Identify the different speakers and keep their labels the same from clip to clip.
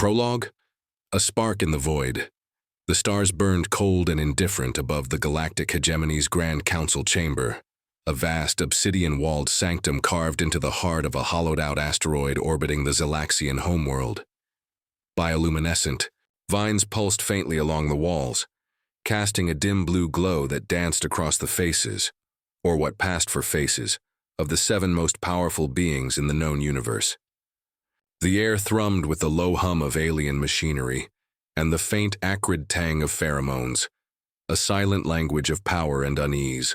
Speaker 1: Prologue? A spark in the void. The stars burned cold and indifferent above the galactic hegemony's Grand Council chamber, a vast obsidian-walled sanctum carved into the heart of a hollowed-out asteroid orbiting the Zalaxian homeworld. Bioluminescent, vines pulsed faintly along the walls, casting a dim blue glow that danced across the faces, or what passed for faces, of the 7 most powerful beings in the known universe. The air thrummed with the low hum of alien machinery and the faint acrid tang of pheromones, a silent language of power and unease.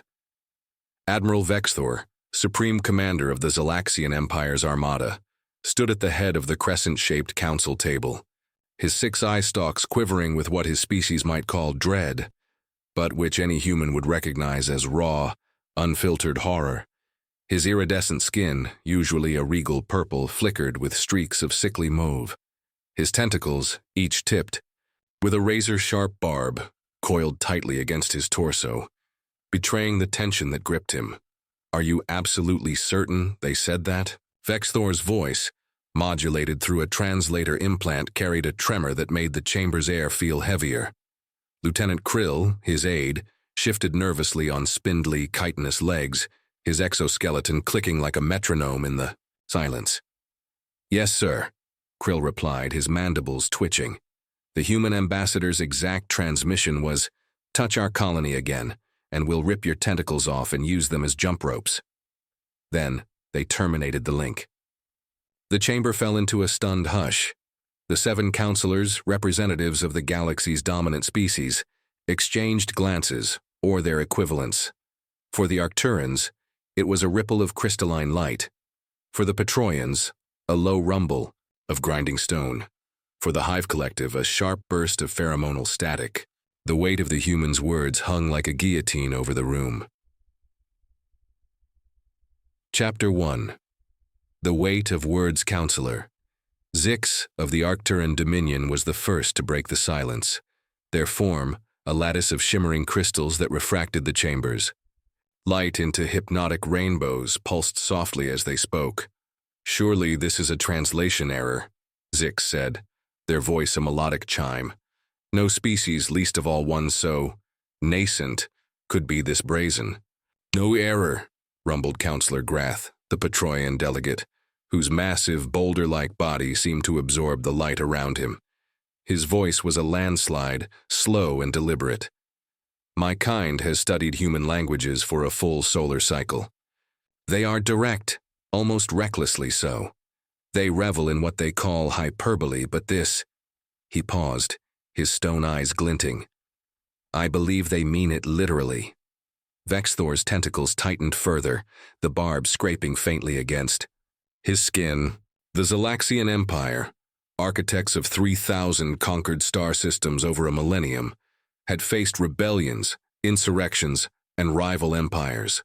Speaker 1: Admiral Vexthor, supreme commander of the Zalaxian Empire's armada, stood at the head of the crescent-shaped council table, his 6 eye stalks quivering with what his species might call dread, but which any human would recognize as raw, unfiltered horror. His iridescent skin, usually a regal purple, flickered with streaks of sickly mauve. His tentacles, each tipped, with a razor-sharp barb, coiled tightly against his torso, betraying the tension that gripped him. "Are you absolutely certain they said that?" Vexthor's voice, modulated through a translator implant, carried a tremor that made the chamber's air feel heavier. Lieutenant Krill, his aide, shifted nervously on spindly, chitinous legs, his exoskeleton clicking like a metronome in the silence. "Yes, sir," Krill replied, his mandibles twitching. The human ambassador's exact transmission was, "Touch our colony again, and we'll rip your tentacles off and use them as jump ropes." Then, they terminated the link. The chamber fell into a stunned hush. The 7 counselors, representatives of the galaxy's dominant species, exchanged glances, or their equivalents. For the Arcturans, it was a ripple of crystalline light. For the Petroians, a low rumble of grinding stone. For the Hive Collective, a sharp burst of pheromonal static. The weight of the humans' words hung like a guillotine over the room. Chapter 1. The Weight of Words Counselor. Zix of the Arcturan Dominion was the first to break the silence. Their form, a lattice of shimmering crystals that refracted the chambers. Light into hypnotic rainbows pulsed softly as they spoke. "Surely this is a translation error," Zix said, their voice a melodic chime. "No species, least of all one so nascent, could be this brazen." "No error," rumbled Counselor Grath, the Petroian delegate, whose massive, boulder-like body seemed to absorb the light around him. His voice was a landslide, slow and deliberate. "My kind has studied human languages for a full solar cycle. They are direct, almost recklessly so. They revel in what they call hyperbole, but this—" He paused, his stone eyes glinting. "I believe they mean it literally." Vexthor's tentacles tightened further, the barb scraping faintly against his skin. The Zalaxian Empire, architects of 3,000 conquered star systems over a millennium, had faced rebellions, insurrections, and rival empires.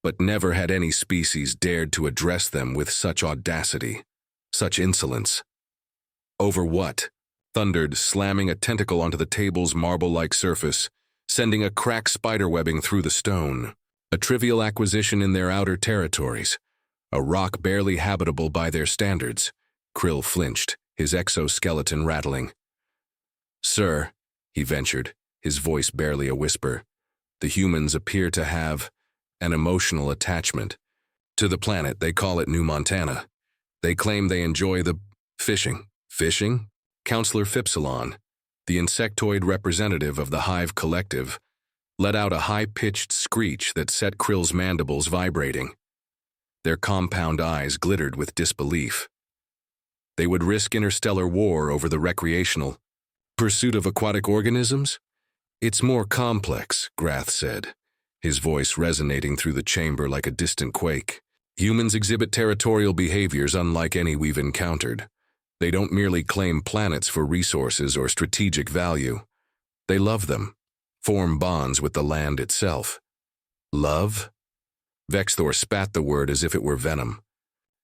Speaker 1: But never had any species dared to address them with such audacity, such insolence. "Over what?" thundered, slamming a tentacle onto the table's marble-like surface, sending a crack spiderwebbing through the stone. A trivial acquisition in their outer territories, a rock barely habitable by their standards. Krill flinched, his exoskeleton rattling. "Sir," he ventured, his voice barely a whisper, "the humans appear to have an emotional attachment to the planet. They call it New Montana. They claim they enjoy the fishing." "Fishing?" Counselor Phipsilon, the insectoid representative of the Hive Collective, let out a high-pitched screech that set Krill's mandibles vibrating. Their compound eyes glittered with disbelief. They would risk interstellar war over the recreational pursuit of aquatic organisms? "It's more complex," Grath said, his voice resonating through the chamber like a distant quake. "Humans exhibit territorial behaviors unlike any we've encountered. They don't merely claim planets for resources or strategic value. They love them, form bonds with the land itself." "Love?" Vexthor spat the word as if it were venom.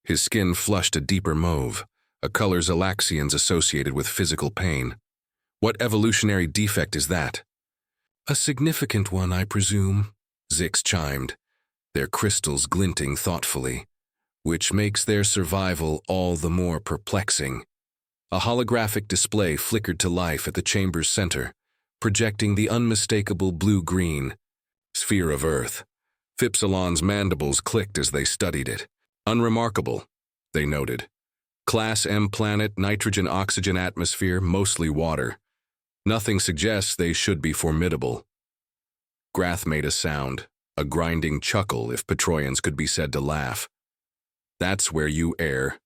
Speaker 1: His skin flushed a deeper mauve, a color Zalaxians associated with physical pain. "What evolutionary defect is that?" "A significant one, I presume," Zix chimed, their crystals glinting thoughtfully, "which makes their survival all the more perplexing." A holographic display flickered to life at the chamber's center, projecting the unmistakable blue-green sphere of Earth. Fipsilon's mandibles clicked as they studied it. Unremarkable, they noted. Class M planet, nitrogen-oxygen atmosphere, mostly water. Nothing suggests they should be formidable. Grath made a sound, a grinding chuckle if Petroians could be said to laugh. That's where you err.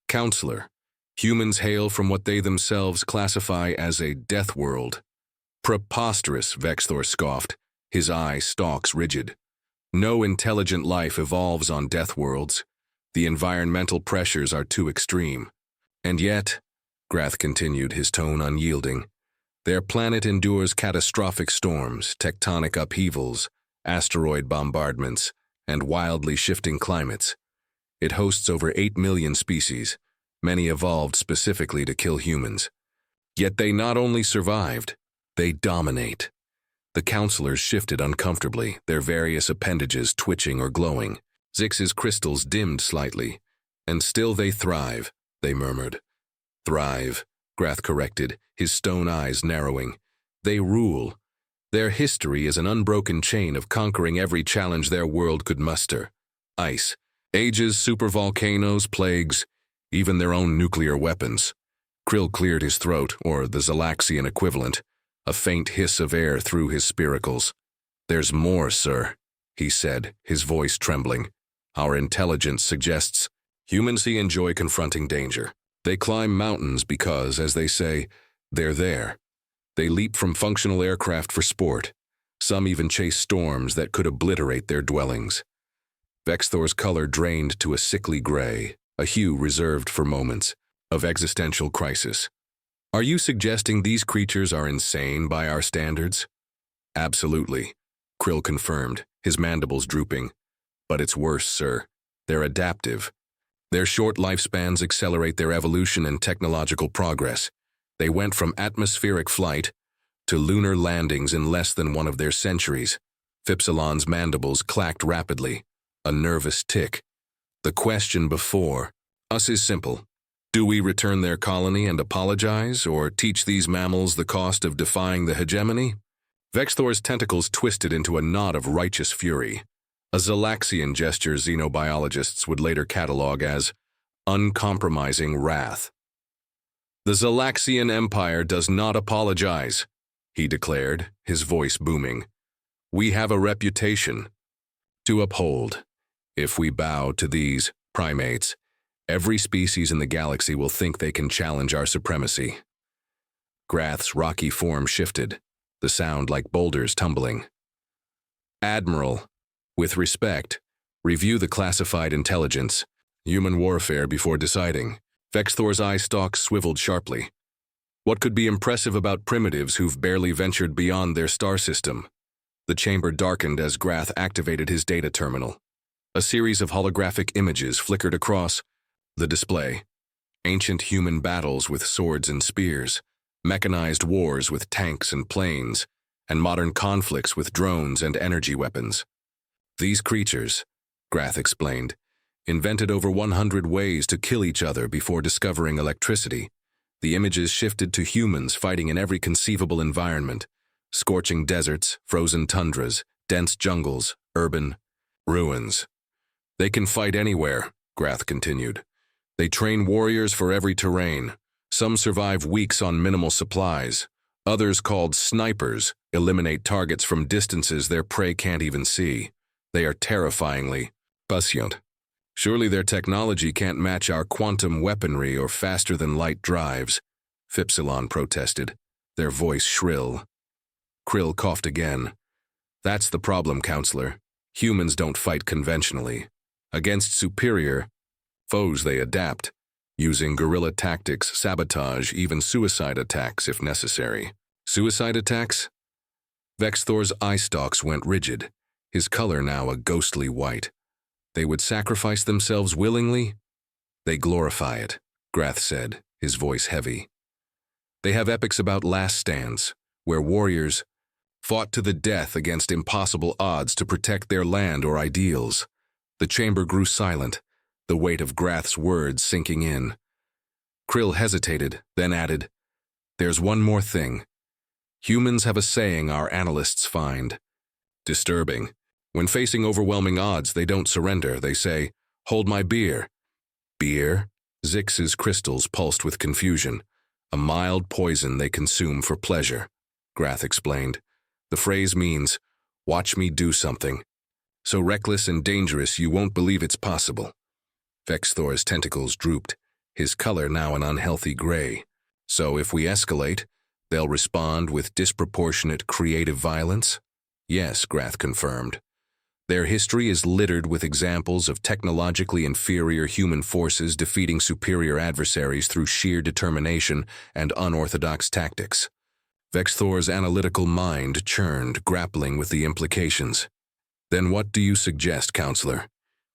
Speaker 1: Counselor, humans hail from what they themselves classify as a death world. Preposterous, Vexthor scoffed, his eye stalks rigid. No intelligent life evolves on death worlds. The environmental pressures are too extreme. And yet, Grath continued, his tone unyielding, their planet endures catastrophic storms, tectonic upheavals, asteroid bombardments, and wildly shifting climates. It hosts over 8 million species, many evolved specifically to kill humans. Yet they not only survived, they dominate. The counselors shifted uncomfortably, their various appendages twitching or glowing. Zix's crystals dimmed slightly. And still they thrive, they murmured. Thrive, Grath corrected, his stone eyes narrowing. They rule. Their history is an unbroken chain of conquering every challenge their world could muster. Ice, ages, supervolcanoes, plagues, even their own nuclear weapons. Krill cleared his throat, or the Zalaxian equivalent. A faint hiss of air through his spiracles. There's more, sir, he said, his voice trembling. Our intelligence suggests humans enjoy confronting danger. They climb mountains because, as they say, they're there. They leap from functional aircraft for sport. Some even chase storms that could obliterate their dwellings. Vexthor's color drained to a sickly gray, a hue reserved for moments of existential crisis. Are you suggesting these creatures are insane by our standards? Absolutely, Krill confirmed, his mandibles drooping. But it's worse, sir. They're adaptive. Their short lifespans accelerate their evolution and technological progress. They went from atmospheric flight to lunar landings in less than one of their centuries. Fipsilon's mandibles clacked rapidly, a nervous tick. The question before us is simple. Do we return their colony and apologize, or teach these mammals the cost of defying the hegemony? Vexthor's tentacles twisted into a knot of righteous fury, a Zalaxian gesture xenobiologists would later catalog as uncompromising wrath. The Zalaxian Empire does not apologize, he declared, his voice booming. We have a reputation to uphold. If we bow to these primates, every species in the galaxy will think they can challenge our supremacy. Grath's rocky form shifted, the sound like boulders tumbling. Admiral, with respect, review the classified intelligence, human warfare before deciding. Vexthor's eye stalks swiveled sharply. What could be impressive about primitives who've barely ventured beyond their star system? The chamber darkened as Grath activated his data terminal. A series of holographic images flickered across the display. Ancient human battles with swords and spears, mechanized wars with tanks and planes, and modern conflicts with drones and energy weapons. These creatures, Grath explained, invented over 100 ways to kill each other before discovering electricity. The images shifted to humans fighting in every conceivable environment: scorching deserts, frozen tundras, dense jungles, urban ruins. They can fight anywhere, Grath continued. They train warriors for every terrain. Some survive weeks on minimal supplies. Others, called snipers, eliminate targets from distances their prey can't even see. They are terrifyingly prescient. Surely their technology can't match our quantum weaponry or faster-than-light drives, Fipsilon protested, their voice shrill. Krill coughed again. That's the problem, Counselor. Humans don't fight conventionally. Against superior foes they adapt, using guerrilla tactics, sabotage, even suicide attacks if necessary. Suicide attacks? Vexthor's eye stalks went rigid, his color now a ghostly white. They would sacrifice themselves willingly? They glorify it, Grath said, his voice heavy. They have epics about last stands, where warriors fought to the death against impossible odds to protect their land or ideals. The chamber grew silent, the weight of Grath's words sinking in. Krill hesitated, then added, "There's one more thing. Humans have a saying our analysts find disturbing. When facing overwhelming odds, they don't surrender. They say, 'Hold my beer.'" Beer? Zix's crystals pulsed with confusion. "A mild poison they consume for pleasure," Grath explained. "The phrase means, 'Watch me do something. So reckless and dangerous you won't believe it's possible.'" Vexthor's tentacles drooped, his color now an unhealthy gray. "So if we escalate, they'll respond with disproportionate creative violence?" "Yes," Grath confirmed. "Their history is littered with examples of technologically inferior human forces defeating superior adversaries through sheer determination and unorthodox tactics." Vexthor's analytical mind churned, grappling with the implications. "Then what do you suggest, Counselor?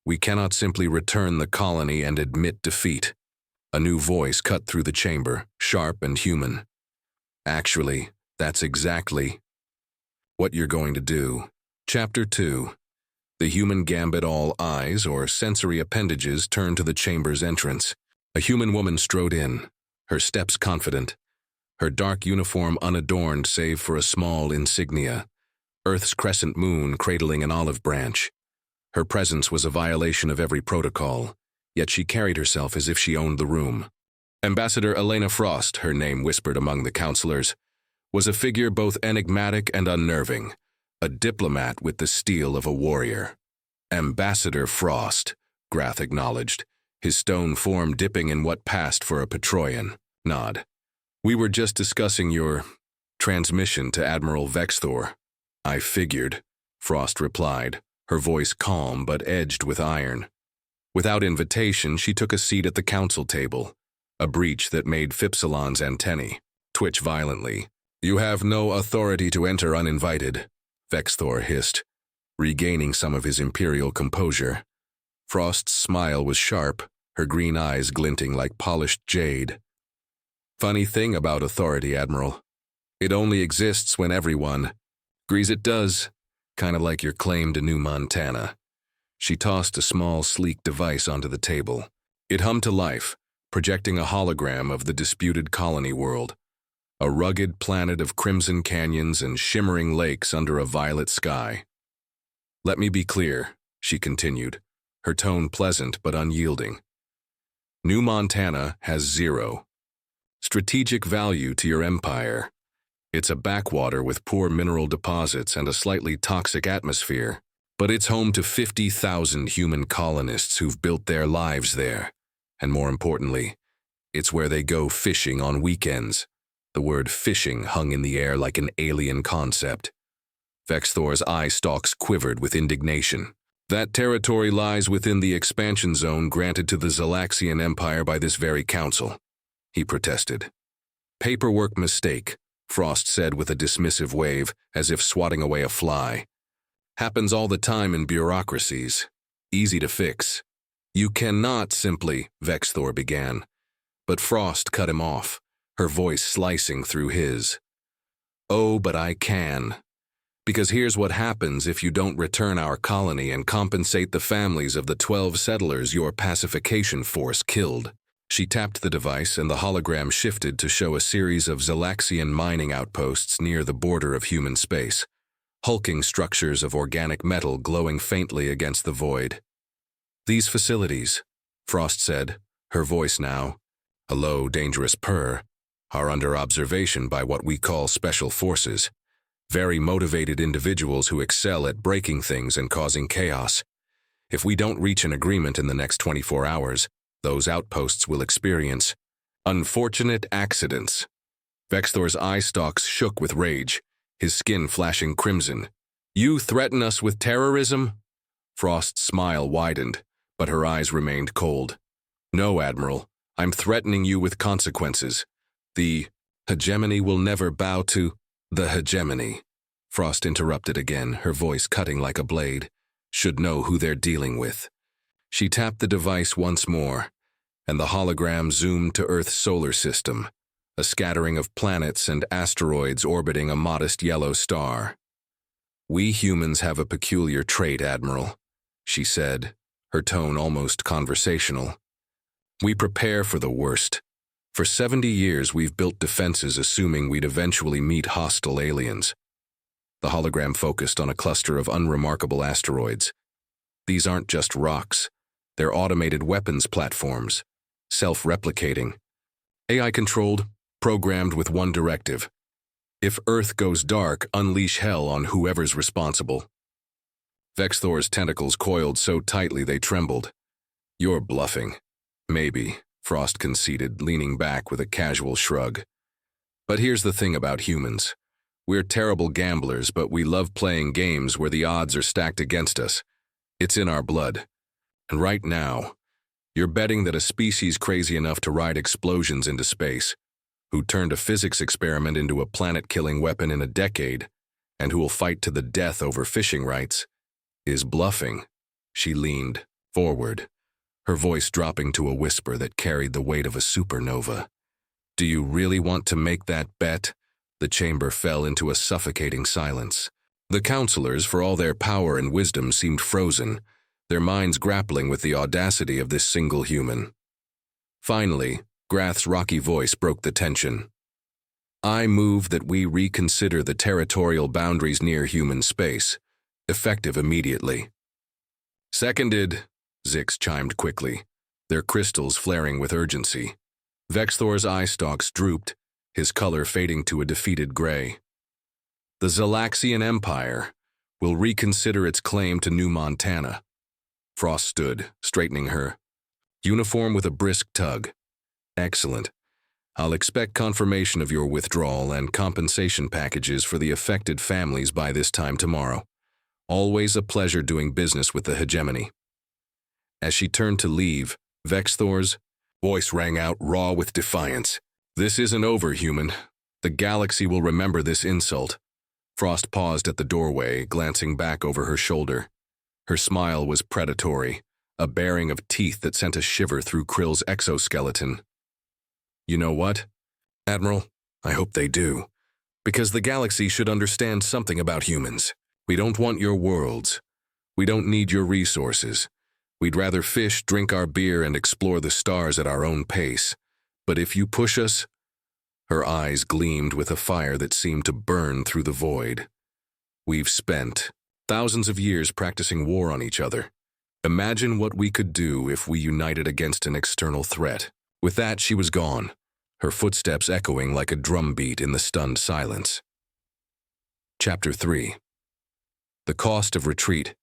Speaker 1: We cannot simply return the colony and admit defeat." A new voice cut through the chamber, sharp and human. "Actually, that's exactly what you're going to do." Chapter 2. The human gambit. All eyes, or sensory appendages, turned to the chamber's entrance. A human woman strode in, her steps confident, her dark uniform unadorned save for a small insignia, Earth's crescent moon cradling an olive branch. Her presence was a violation of every protocol, yet she carried herself as if she owned the room. Ambassador Elena Frost, her name whispered among the counselors, was a figure both enigmatic and unnerving, a diplomat with the steel of a warrior. "Ambassador Frost," Grath acknowledged, his stone form dipping in what passed for a Petroian nod. "We were just discussing your transmission to Admiral Vexthor." "I figured," Frost replied, her voice calm but edged with iron. Without invitation, she took a seat at the council table, a breach that made Phipsilon's antennae twitch violently. "You have no authority to enter uninvited," Vexthor hissed, regaining some of his imperial composure. Frost's smile was sharp, her green eyes glinting like polished jade. "Funny thing about authority, Admiral. It only exists when everyone agrees it does, kind of like your claim to New Montana." She tossed a small, sleek device onto the table. It hummed to life, projecting a hologram of the disputed colony world, a rugged planet of crimson canyons and shimmering lakes under a violet sky. "Let me be clear," she continued, her tone pleasant but unyielding. "New Montana has zero strategic value to your empire. It's a backwater with poor mineral deposits and a slightly toxic atmosphere, but it's home to 50,000 human colonists who've built their lives there. And more importantly, it's where they go fishing on weekends." The word fishing hung in the air like an alien concept. Vexthor's eye stalks quivered with indignation. "That territory lies within the expansion zone granted to the Zalaxian Empire by this very council," he protested. "Paperwork mistake," Frost said with a dismissive wave, as if swatting away a fly. "Happens all the time in bureaucracies. Easy to fix." "You cannot simply," Vexthor began, but Frost cut him off, her voice slicing through his. "Oh, but I can. Because here's what happens if you don't return our colony and compensate the families of the 12 settlers your pacification force killed." She tapped the device and the hologram shifted to show a series of Zalaxian mining outposts near the border of human space, hulking structures of organic metal glowing faintly against the void. "These facilities," Frost said, her voice now a low, dangerous purr, "are under observation by what we call special forces. Very motivated individuals who excel at breaking things and causing chaos. If we don't reach an agreement in the next 24 hours, those outposts will experience unfortunate accidents." Vexthor's eye stalks shook with rage, his skin flashing crimson. "You threaten us with terrorism?" Frost's smile widened, but her eyes remained cold. "No, Admiral, I'm threatening you with consequences. The hegemony will never bow to the hegemony." Frost interrupted again, her voice cutting like a blade. "Should know who they're dealing with." She tapped the device once more, and the hologram zoomed to Earth's solar system, a scattering of planets and asteroids orbiting a modest yellow star. "We humans have a peculiar trait, Admiral," she said, her tone almost conversational. "We prepare for the worst, For 70 years, we've built defenses assuming we'd eventually meet hostile aliens. The hologram focused on a cluster of unremarkable asteroids. These aren't just rocks. They're automated weapons platforms, self-replicating, AI-controlled, programmed with one directive. If Earth goes dark, unleash hell on whoever's responsible. Vexthor's tentacles coiled so tightly they trembled. You're bluffing. Maybe, Frost conceded, leaning back with a casual shrug. But here's the thing about humans. We're terrible gamblers, but we love playing games where the odds are stacked against us. It's in our blood. And right now, you're betting that a species crazy enough to ride explosions into space, who turned a physics experiment into a planet-killing weapon in a decade, and who will fight to the death over fishing rights, is bluffing. She leaned forward, her voice dropping to a whisper that carried the weight of a supernova. Do you really want to make that bet? The chamber fell into a suffocating silence. The counselors, for all their power and wisdom, seemed frozen, their minds grappling with the audacity of this single human. Finally, Grath's rocky voice broke the tension. I move that we reconsider the territorial boundaries near human space, effective immediately. Seconded, Zix chimed quickly, their crystals flaring with urgency. Vexthor's eye stalks drooped, his color fading to a defeated gray. The Galaxian Empire will reconsider its claim to New Montana. Frost stood, straightening her uniform with a brisk tug. Excellent. I'll expect confirmation of your withdrawal and compensation packages for the affected families by this time tomorrow. Always a pleasure doing business with the hegemony. As she turned to leave, Vexthor's voice rang out raw with defiance. This isn't over, human. The galaxy will remember this insult. Frost paused at the doorway, glancing back over her shoulder. Her smile was predatory, a baring of teeth that sent a shiver through Krill's exoskeleton. You know what, Admiral? I hope they do. Because the galaxy should understand something about humans. We don't want your worlds. We don't need your resources. We'd rather fish, drink our beer, and explore the stars at our own pace. But if you push us... Her eyes gleamed with a fire that seemed to burn through the void. We've spent thousands of years practicing war on each other. Imagine what we could do if we united against an external threat. With that, she was gone, her footsteps echoing like a drumbeat in the stunned silence. Chapter 3. The cost of retreat.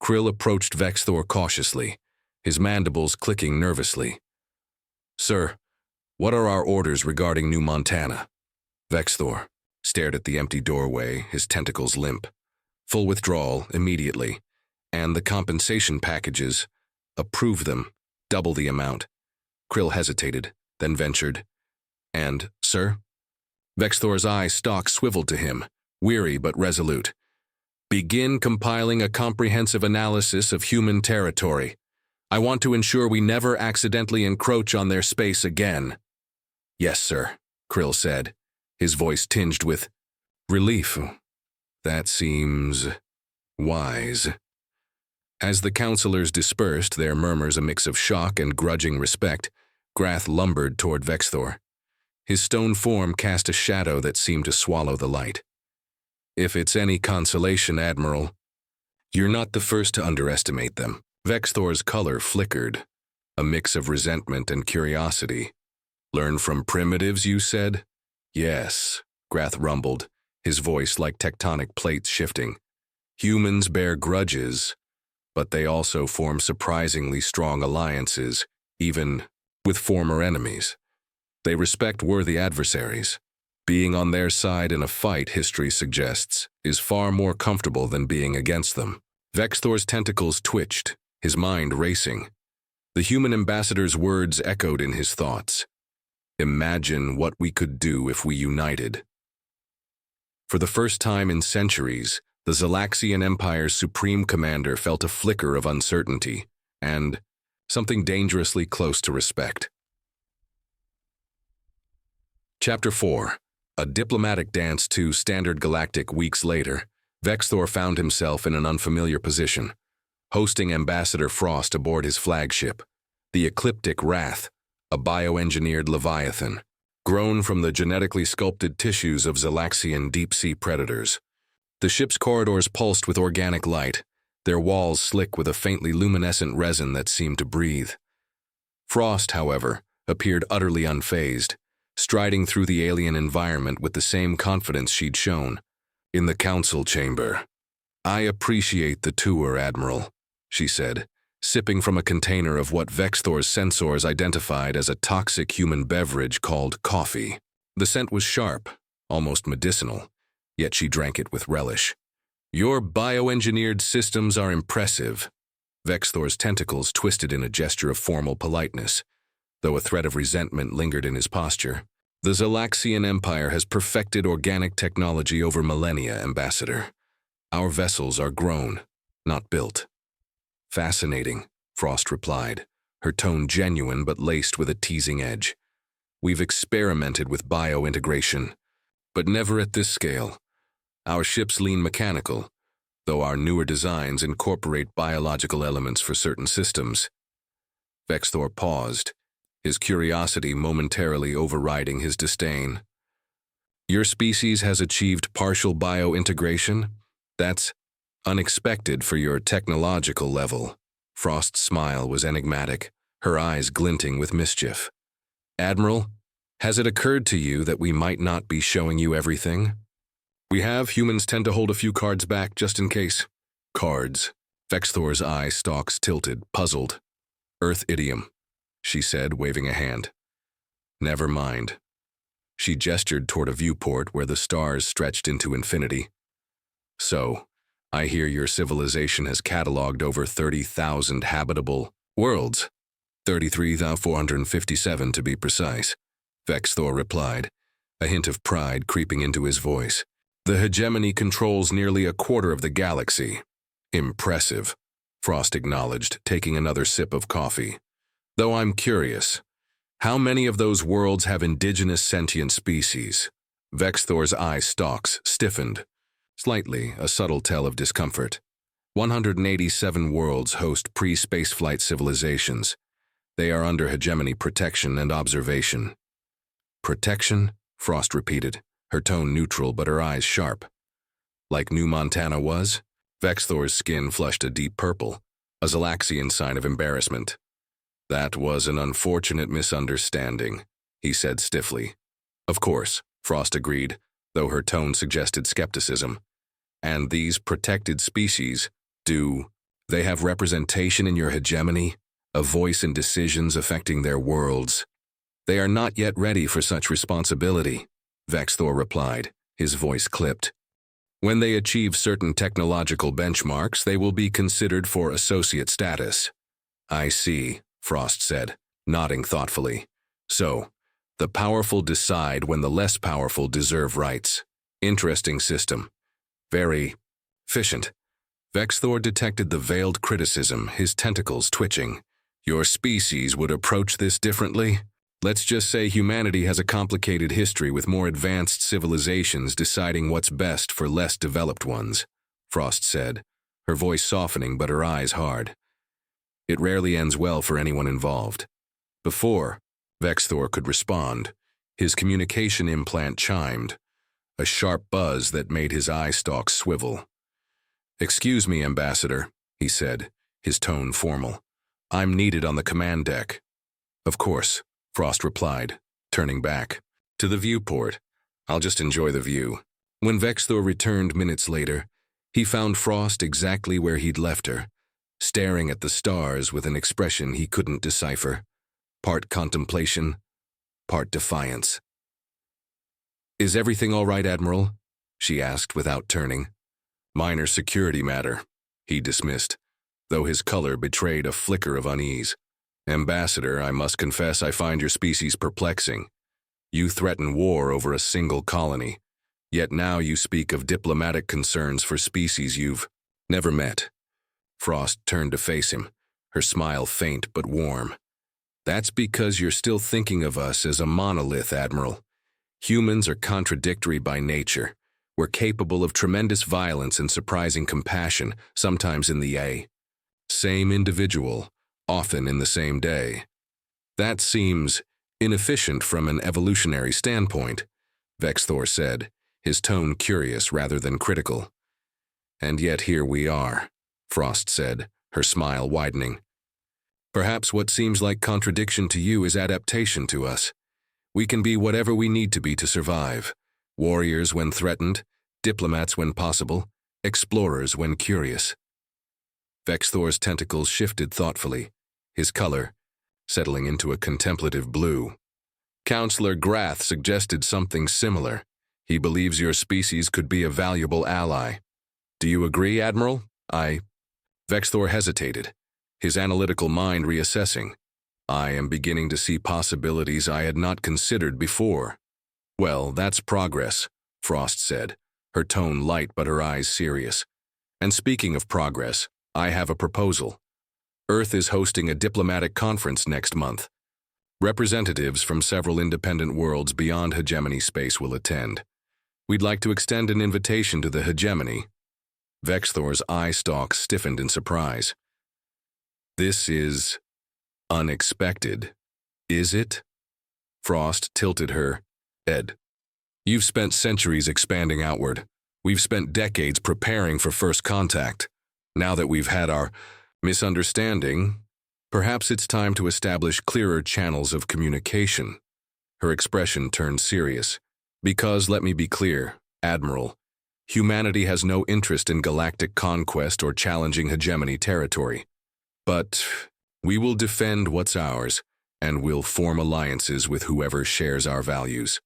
Speaker 1: Krill approached Vexthor cautiously, his mandibles clicking nervously. Sir, what are our orders regarding New Montana? Vexthor stared at the empty doorway, his tentacles limp. Full withdrawal, immediately. And the compensation packages. Approve them. Double the amount. Krill hesitated, then ventured. And, sir? Vexthor's eye stalk swiveled to him, weary but resolute. Begin compiling a comprehensive analysis of human territory. I want to ensure we never accidentally encroach on their space again. Yes, sir, Krill said, his voice tinged with relief. That seems wise. As the counselors dispersed, their murmurs a mix of shock and grudging respect, Grath lumbered toward Vexthor. His stone form cast a shadow that seemed to swallow the light. If it's any consolation, Admiral, you're not the first to underestimate them. Vexthor's color flickered, a mix of resentment and curiosity. Learn from primitives, you said? Yes, Grath rumbled, his voice like tectonic plates shifting. Humans bear grudges, but they also form surprisingly strong alliances, even with former enemies. They respect worthy adversaries. Being on their side in a fight, history suggests, is far more comfortable than being against them. Vexthor's tentacles twitched, his mind racing. The human ambassador's words echoed in his thoughts. Imagine what we could do if we united. For the first time in centuries, the Galaxian Empire's supreme commander felt a flicker of uncertainty, and something dangerously close to respect. Chapter 4. A diplomatic dance to standard Galactic weeks later, Vexthor found himself in an unfamiliar position, hosting Ambassador Frost aboard his flagship, the ecliptic Wrath, a bioengineered leviathan, grown from the genetically sculpted tissues of Zalaxian deep-sea predators. The ship's corridors pulsed with organic light, their walls slick with a faintly luminescent resin that seemed to breathe. Frost, however, appeared utterly unfazed, striding through the alien environment with the same confidence she'd shown. In the council chamber. "I appreciate the tour, Admiral," she said, sipping from a container of what Vexthor's sensors identified as a toxic human beverage called coffee. The scent was sharp, almost medicinal, yet she drank it with relish. "Your bioengineered systems are impressive." Vexthor's tentacles twisted in a gesture of formal politeness, though a thread of resentment lingered in his posture. "The Zalaxian Empire has perfected organic technology over millennia, Ambassador. Our vessels are grown, not built." "Fascinating," Frost replied, her tone genuine but laced with a teasing edge. "We've experimented with biointegration, but never at this scale. Our ships lean mechanical, though our newer designs incorporate biological elements for certain systems." Vexthor paused, his curiosity momentarily overriding his disdain. "Your species has achieved partial biointegration? That's unexpected for your technological level." Frost's smile was enigmatic, her eyes glinting with mischief. "Admiral, has it occurred to you that we might not be showing you everything? We have. Humans tend to hold a few cards back just in case." "Cards." Vexthor's eye stalks tilted, puzzled. "Earth idiom," she said, waving a hand. "Never mind." She gestured toward a viewport where the stars stretched into infinity. "So, I hear your civilization has cataloged over 30,000 habitable worlds. 33,457 to be precise," Vexthor replied, a hint of pride creeping into his voice. "The hegemony controls nearly a quarter of the galaxy." "Impressive," Frost acknowledged, taking another sip of coffee. "Though I'm curious, how many of those worlds have indigenous sentient species?" Vexthor's eye stalks stiffened, slightly, a subtle tell of discomfort. 187 worlds host pre-spaceflight civilizations. They are under hegemony protection and observation. "Protection?" Frost repeated, her tone neutral but her eyes sharp. "Like New Montana was?" Vexthor's skin flushed a deep purple, a Zalaxian sign of embarrassment. "That was an unfortunate misunderstanding," he said stiffly. "Of course," Frost agreed, though her tone suggested skepticism. "And these protected species, do they have representation in your hegemony, a voice in decisions affecting their worlds?" "They are not yet ready for such responsibility," Vexthor replied, his voice clipped. "When they achieve certain technological benchmarks, they will be considered for associate status." "I see," Frost said, nodding thoughtfully. "So, the powerful decide when the less powerful deserve rights. Interesting system. Very efficient." Vexthor detected the veiled criticism, his tentacles twitching. "Your species would approach this differently? Let's just say humanity has a complicated history with more advanced civilizations deciding what's best for less developed ones," Frost said, her voice softening but her eyes hard. "It rarely ends well for anyone involved." Before Vexthor could respond, his communication implant chimed, a sharp buzz that made his eye stalks swivel. "Excuse me, Ambassador," he said, his tone formal. "I'm needed on the command deck." "Of course," Frost replied, turning back. "To the viewport. I'll just enjoy the view." When Vexthor returned minutes later, he found Frost exactly where he'd left her, staring at the stars with an expression he couldn't decipher. Part contemplation, part defiance. "Is everything all right, Admiral?" she asked without turning. "Minor security matter," he dismissed, though his color betrayed a flicker of unease. "Ambassador, I must confess I find your species perplexing. You threaten war over a single colony, yet now you speak of diplomatic concerns for species you've never met." Frost turned to face him, her smile faint but warm. "That's because you're still thinking of us as a monolith, Admiral. Humans are contradictory by nature. We're capable of tremendous violence and surprising compassion, sometimes in the same individual, often in the same day. That seems inefficient from an evolutionary standpoint, Vexthor said, his tone curious rather than critical. And yet here we are, Frost said, her smile widening. Perhaps what seems like contradiction to you is adaptation to us. We can be whatever we need to be to survive. Warriors when threatened, diplomats when possible, explorers when curious. Vexthor's tentacles shifted thoughtfully, his color settling into a contemplative blue. Counselor Grath suggested something similar. He believes your species could be a valuable ally. Do you agree, Admiral? Vexthor hesitated, his analytical mind reassessing. I am beginning to see possibilities I had not considered before. Well, that's progress, Frost said, her tone light but her eyes serious. And speaking of progress, I have a proposal. Earth is hosting a diplomatic conference next month. Representatives from several independent worlds beyond hegemony space will attend. We'd like to extend an invitation to the hegemony. Vexthor's eye stalk stiffened in surprise. This is unexpected, is it? Frost tilted her head. You've spent centuries expanding outward. We've spent decades preparing for first contact. Now that we've had our misunderstanding, perhaps it's time to establish clearer channels of communication. Her expression turned serious. Because, let me be clear, Admiral, humanity has no interest in galactic conquest or challenging hegemony territory. But we will defend what's ours, and we'll form alliances with whoever shares our values.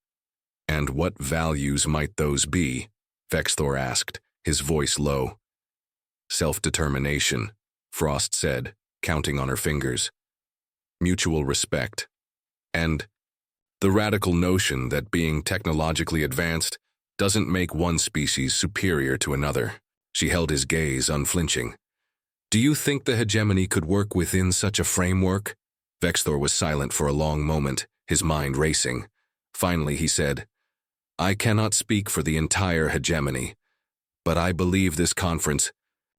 Speaker 1: And what values might those be? Vexthor asked, his voice low. Self-determination, Frost said, counting on her fingers. Mutual respect. And the radical notion that being technologically advanced doesn't make one species superior to another. She held his gaze unflinching. Do you think the hegemony could work within such a framework? Vexthor was silent for a long moment, his mind racing. Finally, he said, I cannot speak for the entire hegemony, but I believe this conference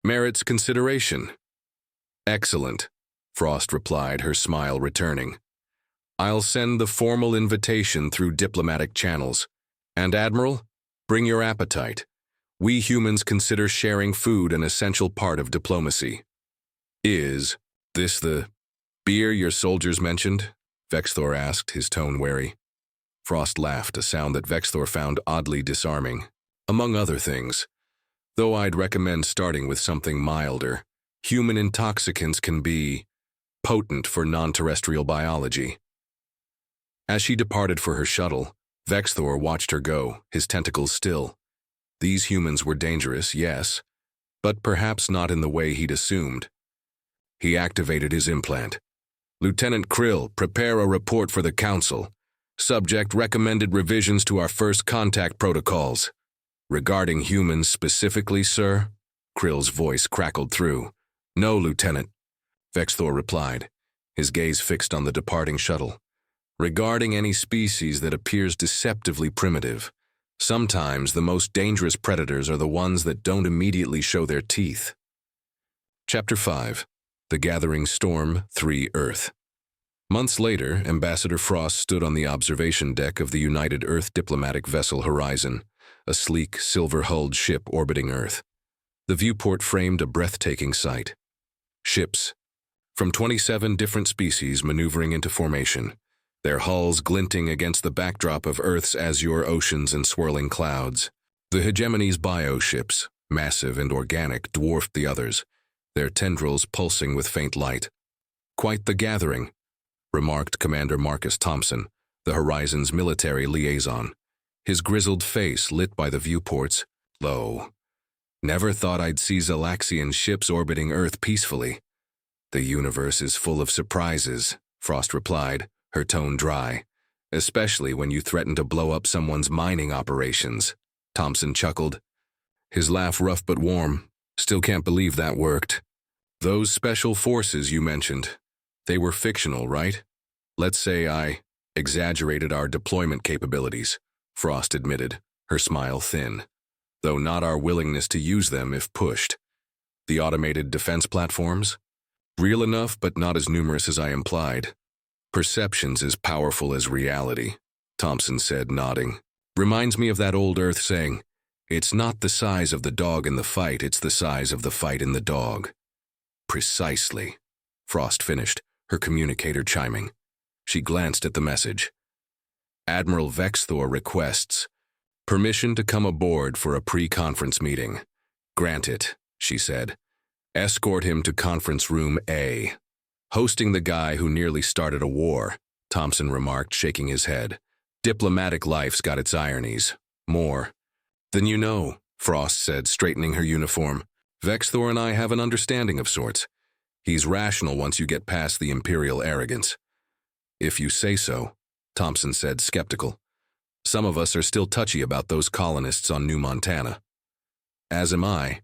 Speaker 1: merits consideration. Excellent, Frost replied, her smile returning. I'll send the formal invitation through diplomatic channels. And Admiral, bring your appetite. We humans consider sharing food an essential part of diplomacy. Is this the beer your soldiers mentioned? Vexthor asked, his tone wary. Frost laughed, a sound that Vexthor found oddly disarming. Among other things, though I'd recommend starting with something milder, human intoxicants can be potent for non-terrestrial biology. As she departed for her shuttle, Vexthor watched her go, his tentacles still. These humans were dangerous, yes, but perhaps not in the way he'd assumed. He activated his implant. Lieutenant Krill, prepare a report for the Council. Subject recommended revisions to our first contact protocols. Regarding humans specifically, sir? Krill's voice crackled through. No, Lieutenant, Vexthor replied, his gaze fixed on the departing shuttle. Regarding any species that appears deceptively primitive, sometimes the most dangerous predators are the ones that don't immediately show their teeth. Chapter 5. The Gathering Storm, 3 Earth. Months later, Ambassador Frost stood on the observation deck of the United Earth diplomatic vessel Horizon, a sleek, silver-hulled ship orbiting Earth. The viewport framed a breathtaking sight. Ships from 27 different species maneuvering into formation, their hulls glinting against the backdrop of Earth's azure oceans and swirling clouds. The hegemony's bioships, massive and organic, dwarfed the others, their tendrils pulsing with faint light. Quite the gathering, remarked Commander Marcus Thompson, the Horizon's military liaison, his grizzled face lit by the viewports. Lo, never thought I'd see Galaxian ships orbiting Earth peacefully. The universe is full of surprises, Frost replied, her tone dry. Especially when you threaten to blow up someone's mining operations. Thompson chuckled, his laugh rough but warm. Still can't believe that worked. Those special forces you mentioned, they were fictional, right? Let's say I exaggerated our deployment capabilities, Frost admitted, her smile thin, though not our willingness to use them if pushed. The automated defense platforms? Real enough, but not as numerous as I implied. Perception's as powerful as reality, Thompson said, nodding. Reminds me of that old Earth saying, it's not the size of the dog in the fight, it's the size of the fight in the dog. Precisely, Frost finished, her communicator chiming. She glanced at the message. Admiral Vexthor requests permission to come aboard for a pre-conference meeting. Grant it, she said. Escort him to conference room A. Hosting the guy who nearly started a war, Thompson remarked, shaking his head. Diplomatic life's got its ironies. More than you know, Frost said, straightening her uniform. Vexthor and I have an understanding of sorts. He's rational once you get past the imperial arrogance. If you say so, Thompson said, skeptical. Some of us are still touchy about those colonists on New Montana. As am I,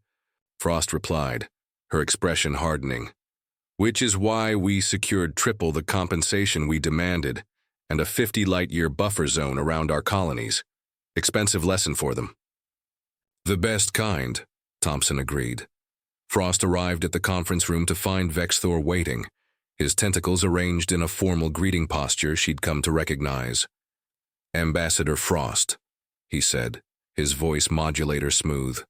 Speaker 1: Frost replied, her expression hardening. Which is why we secured triple the compensation we demanded and a 50-light-year buffer zone around our colonies. Expensive lesson for them. The best kind, Thompson agreed. Frost arrived at the conference room to find Vexthor waiting, his tentacles arranged in a formal greeting posture she'd come to recognize. Ambassador Frost, he said, his voice modulator smooth.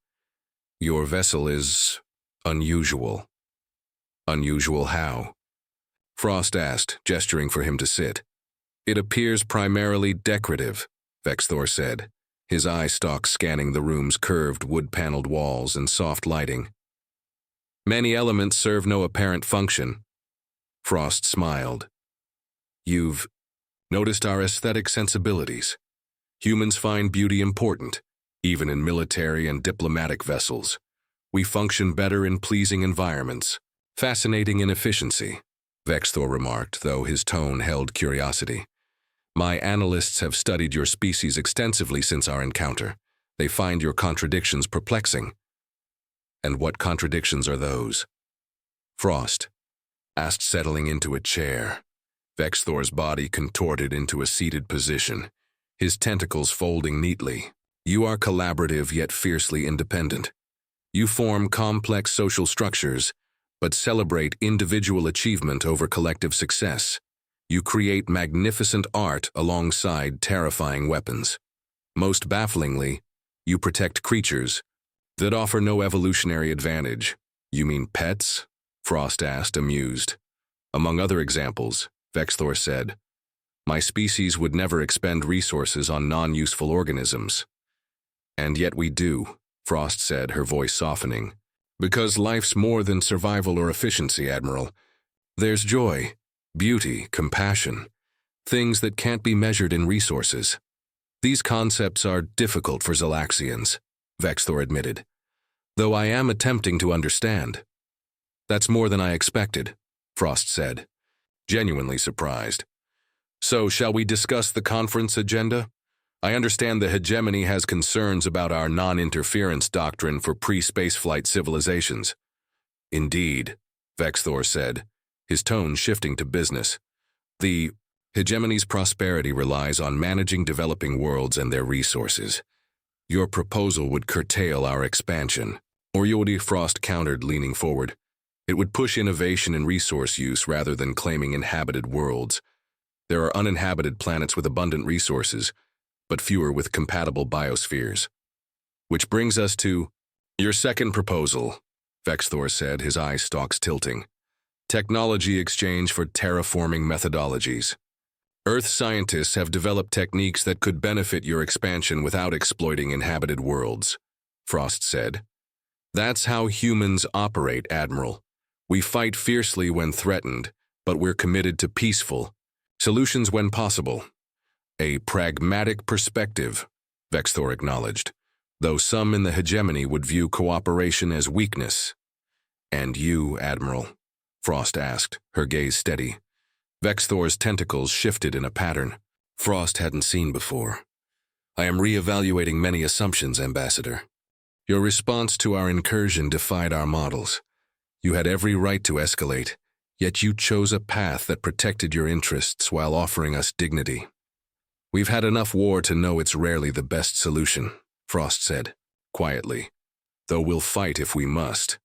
Speaker 1: Your vessel is unusual. Unusual how? Frost asked, gesturing for him to sit. It appears primarily decorative, Vexthor said, his eye stalk scanning the room's curved wood-paneled walls and soft lighting. Many elements serve no apparent function. Frost smiled. You've noticed our aesthetic sensibilities. Humans find beauty important, even in military and diplomatic vessels. We function better in pleasing environments. Fascinating inefficiency, Vexthor remarked, though his tone held curiosity. My analysts have studied your species extensively since our encounter. They find your contradictions perplexing. And what contradictions are those? Frost asked, settling into a chair. Vexthor's body contorted into a seated position, his tentacles folding neatly. You are collaborative yet fiercely independent. You form complex social structures, but celebrate individual achievement over collective success. You create magnificent art alongside terrifying weapons. Most bafflingly, you protect creatures that offer no evolutionary advantage. You mean pets? Frost asked, amused. Among other examples, Vexthor said, my species would never expend resources on non-useful organisms. And yet we do, Frost said, her voice softening. Because life's more than survival or efficiency, Admiral. There's joy, beauty, compassion, things that can't be measured in resources. These concepts are difficult for Galaxians, Vexthor admitted, though I am attempting to understand. That's more than I expected, Frost said, genuinely surprised. So, shall we discuss the conference agenda? I understand the hegemony has concerns about our non-interference doctrine for pre-spaceflight civilizations. Indeed, Vexthor said, his tone shifting to business. The hegemony's prosperity relies on managing developing worlds and their resources. Your proposal would curtail our expansion. Oriodi, Frost countered, leaning forward. It would push innovation and resource use rather than claiming inhabited worlds. There are uninhabited planets with abundant resources, but fewer with compatible biospheres. Which brings us to your second proposal, Vexthor said, his eye stalks tilting. Technology exchange for terraforming methodologies. Earth scientists have developed techniques that could benefit your expansion without exploiting inhabited worlds, Frost said. That's how humans operate, Admiral. We fight fiercely when threatened, but we're committed to peaceful solutions when possible. A pragmatic perspective, Vexthor acknowledged, though some in the hegemony would view cooperation as weakness. And you, Admiral? Frost asked, her gaze steady. Vexthor's tentacles shifted in a pattern Frost hadn't seen before. I am re-evaluating many assumptions, Ambassador. Your response to our incursion defied our models. You had every right to escalate, yet you chose a path that protected your interests while offering us dignity. We've had enough war to know it's rarely the best solution, Frost said, quietly, though we'll fight if we must.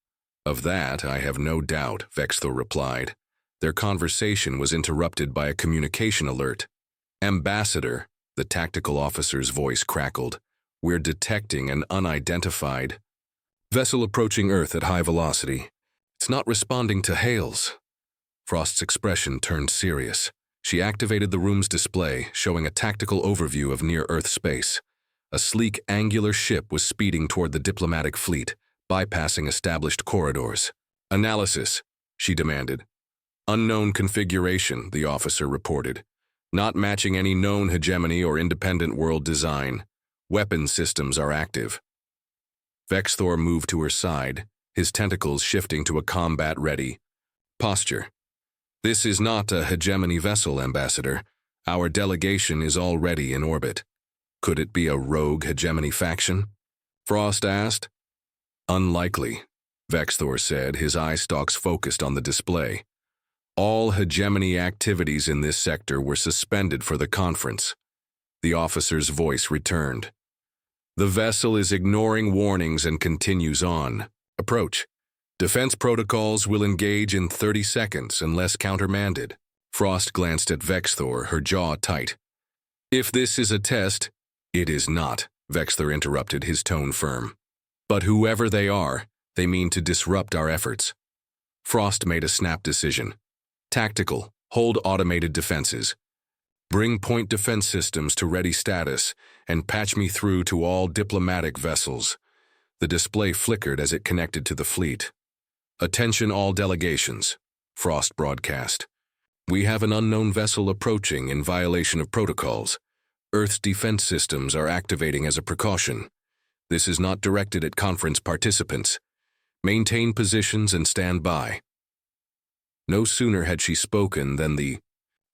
Speaker 1: Of that, I have no doubt, Vexthor replied. Their conversation was interrupted by a communication alert. "Ambassador," the tactical officer's voice crackled. "We're detecting an unidentified vessel approaching Earth at high velocity. It's not responding to hails." Frost's expression turned serious. She activated the room's display, showing a tactical overview of near-Earth space. A sleek, angular ship was speeding toward the diplomatic fleet, bypassing established corridors. "Analysis," she demanded. "Unknown configuration," the officer reported. "Not matching any known hegemony or independent world design. Weapon systems are active." Vexthor moved to her side, his tentacles shifting to a combat-ready posture. "This is not a hegemony vessel, Ambassador. Our delegation is already in orbit." "Could it be a rogue hegemony faction?" Frost asked. "Unlikely," Vexthor said, his eye stalks focused on the display. "All hegemony activities in this sector were suspended for the conference." The officer's voice returned. "The vessel is ignoring warnings and continues on. Approach. Defense protocols will engage in 30 seconds unless countermanded." Frost glanced at Vexthor, her jaw tight. "If this is a test—" "It is not," Vexthor interrupted, his tone firm. "But whoever they are, they mean to disrupt our efforts." Frost made a snap decision. "Tactical, hold automated defenses. Bring point defense systems to ready status and patch me through to all diplomatic vessels." The display flickered as it connected to the fleet. "Attention all delegations," Frost broadcast. "We have an unknown vessel approaching in violation of protocols. Earth's defense systems are activating as a precaution. This is not directed at conference participants. Maintain positions and stand by." No sooner had she spoken than the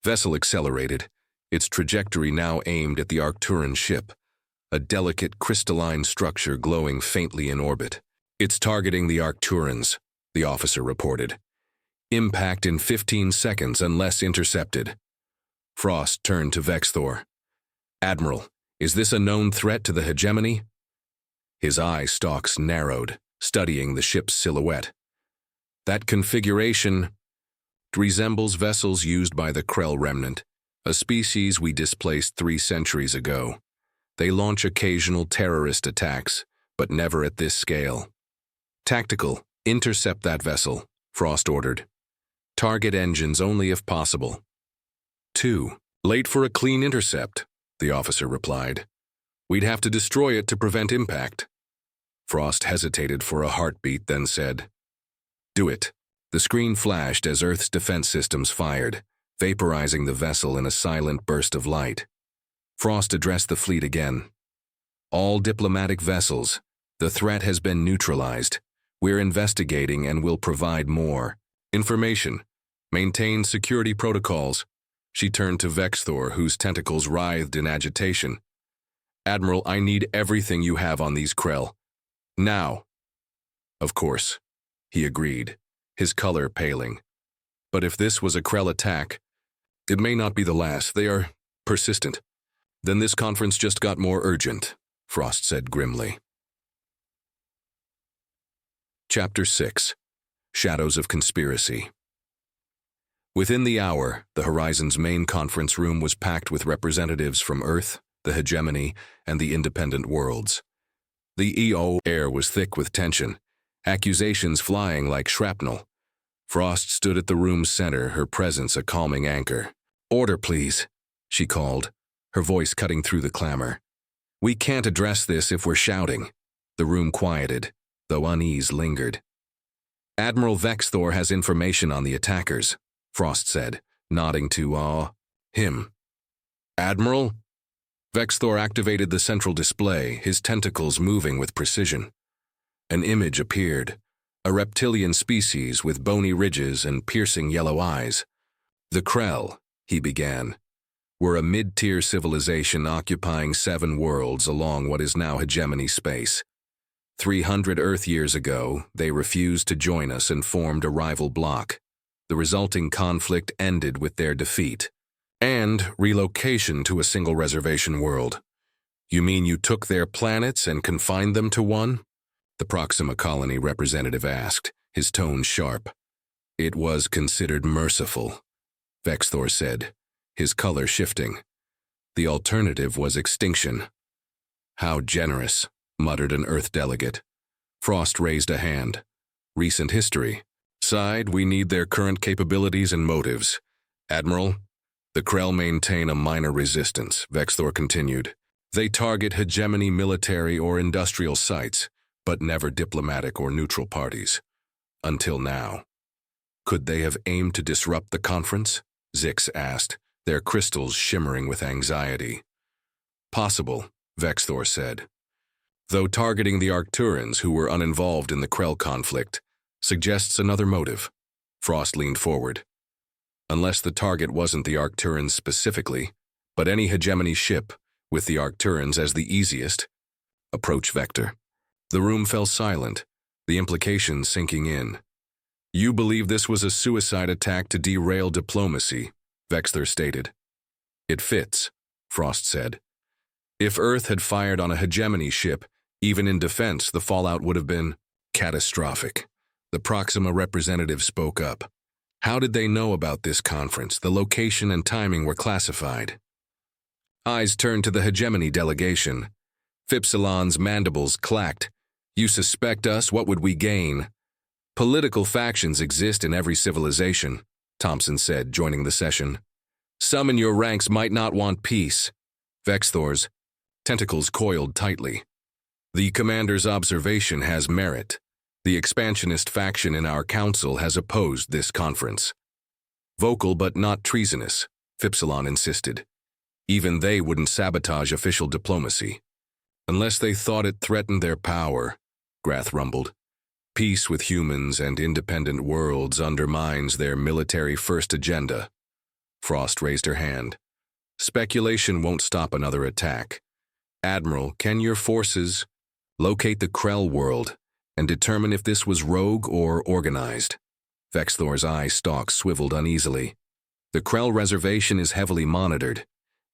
Speaker 1: vessel accelerated, its trajectory now aimed at the Arcturan ship, a delicate crystalline structure glowing faintly in orbit. "It's targeting the Arcturans," the officer reported. "Impact in 15 seconds unless intercepted." Frost turned to Vexthor. "Admiral, is this a known threat to the hegemony?" His eye stalks narrowed, studying the ship's silhouette. "That configuration resembles vessels used by the Krell remnant, a species we displaced 3 centuries ago. They launch occasional terrorist attacks, but never at this scale." "Tactical, intercept that vessel," Frost ordered. "Target engines only if possible." 2. "Late for a clean intercept," the officer replied. "We'd have to destroy it to prevent impact." Frost hesitated for a heartbeat, then said, "Do it." The screen flashed as Earth's defense systems fired, vaporizing the vessel in a silent burst of light. Frost addressed the fleet again. "All diplomatic vessels, the threat has been neutralized. We're investigating and will provide more information. Maintain security protocols." She turned to Vexthor, whose tentacles writhed in agitation. "Admiral, I need everything you have on these Krell. Now." "Of course," he agreed, his color paling. "But if this was a Krell attack, it may not be the last. They are persistent." "Then this conference just got more urgent," Frost said grimly. Chapter 6. Shadows of Conspiracy. Within the hour, the Horizon's main conference room was packed with representatives from Earth, the hegemony, and the independent worlds. The EO air was thick with tension, accusations flying like shrapnel. Frost stood at the room's center, her presence a calming anchor. "Order, please," she called, her voice cutting through the clamor. "We can't address this if we're shouting." The room quieted, though unease lingered. "Admiral Vexthor has information on the attackers," Frost said, nodding to him. "Admiral?" Vexthor activated the central display, his tentacles moving with precision. An image appeared, a reptilian species with bony ridges and piercing yellow eyes. "The Krell," he began, "were a mid-tier civilization occupying 7 worlds along what is now hegemony space. 300 Earth years ago, they refused to join us and formed a rival bloc. The resulting conflict ended with their defeat and relocation to a single reservation world." "You mean you took their planets and confined them to one?" the Proxima Colony representative asked, his tone sharp. It was considered merciful, Vexthor said, his color shifting. The alternative was extinction. How generous, muttered an Earth delegate. Frost raised a hand. Recent history. Side, we need their current capabilities and motives. Admiral, the Krell maintain a minor resistance, Vexthor continued. They target hegemony military or industrial sites, but never diplomatic or neutral parties. Until now. Could they have aimed to disrupt the conference? Zix asked, their crystals shimmering with anxiety. Possible, Vexthor said. Though targeting the Arcturans who were uninvolved in the Krell conflict suggests another motive. Frost leaned forward. Unless the target wasn't the Arcturans specifically, but any hegemony ship, with the Arcturans as the easiest. Approach vector. The room fell silent, the implications sinking in. You believe this was a suicide attack to derail diplomacy, Vexthor stated. It fits, Frost said. If Earth had fired on a hegemony ship, even in defense, the fallout would have been catastrophic. The Proxima representative spoke up. How did they know about this conference? The location and timing were classified. Eyes turned to the hegemony delegation. Phipsilon's mandibles clacked. You suspect us, what would we gain? Political factions exist in every civilization, Thompson said, joining the session. Some in your ranks might not want peace. Vexthor's tentacles coiled tightly. The commander's observation has merit. The expansionist faction in our council has opposed this conference. Vocal but not treasonous, Phipsilon insisted. Even they wouldn't sabotage official diplomacy. Unless they thought it threatened their power, Grath rumbled. Peace with humans and independent worlds undermines their military-first agenda. Frost raised her hand. Speculation won't stop another attack. Admiral, can your forces locate the Krell world and determine if this was rogue or organized? Vexthor's eye stalks swiveled uneasily. The Krell reservation is heavily monitored.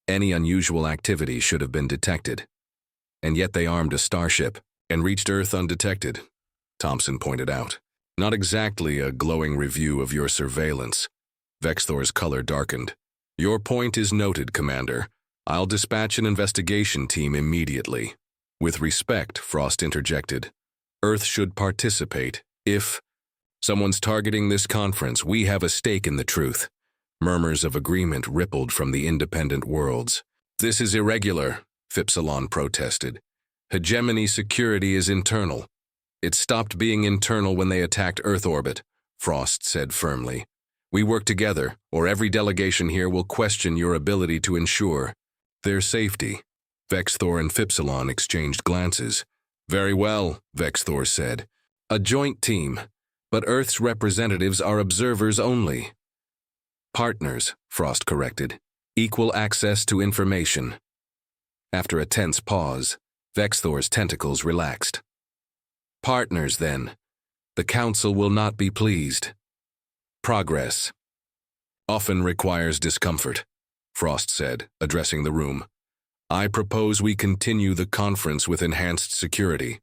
Speaker 1: Any unusual activity should have been detected. And yet they armed a starship and reached Earth undetected, Thompson pointed out. Not exactly a glowing review of your surveillance. Vexthor's color darkened. Your point is noted, Commander. I'll dispatch an investigation team immediately. With respect, Frost interjected. Earth should participate. If someone's targeting this conference, we have a stake in the truth. Murmurs of agreement rippled from the independent worlds. This is irregular, Phipsilon protested. Hegemony security is internal. It stopped being internal when they attacked Earth orbit, Frost said firmly. We work together, or every delegation here will question your ability to ensure their safety. Vexthor and Phipsilon exchanged glances. Very well, Vexthor said. A joint team, but Earth's representatives are observers only. Partners, Frost corrected. Equal access to information. After a tense pause, Vexthor's tentacles relaxed. Partners, then. The Council will not be pleased. Progress often requires discomfort, Frost said, addressing the room. I propose we continue the conference with enhanced security.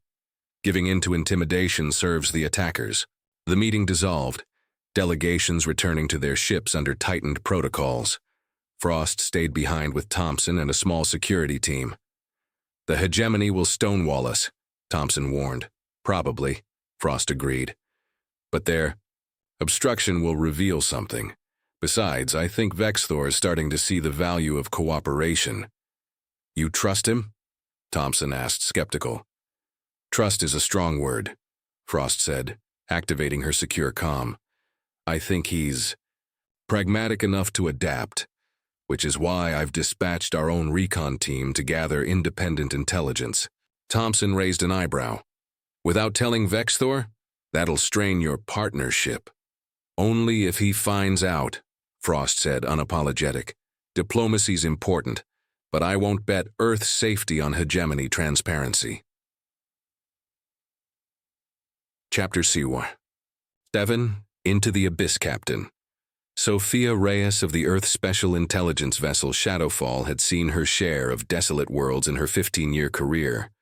Speaker 1: Giving in to intimidation serves the attackers. The meeting dissolved, delegations returning to their ships under tightened protocols. Frost stayed behind with Thompson and a small security team. The hegemony will stonewall us, Thompson warned. Probably, Frost agreed. But their obstruction will reveal something. Besides, I think Vexthor is starting to see the value of cooperation. You trust him? Thompson asked, skeptical. Trust is a strong word, Frost said, activating her secure comm. I think he's pragmatic enough to adapt, which is why I've dispatched our own recon team to gather independent intelligence. Thompson raised an eyebrow. Without telling Vexthor? That'll strain your partnership. Only if he finds out, Frost said, unapologetic. Diplomacy's important, but I won't bet Earth's safety on hegemony transparency. Chapter 7. Into the Abyss Captain. Sophia Reyes of the Earth Special Intelligence vessel Shadowfall had seen her share of desolate worlds in her 15-year career.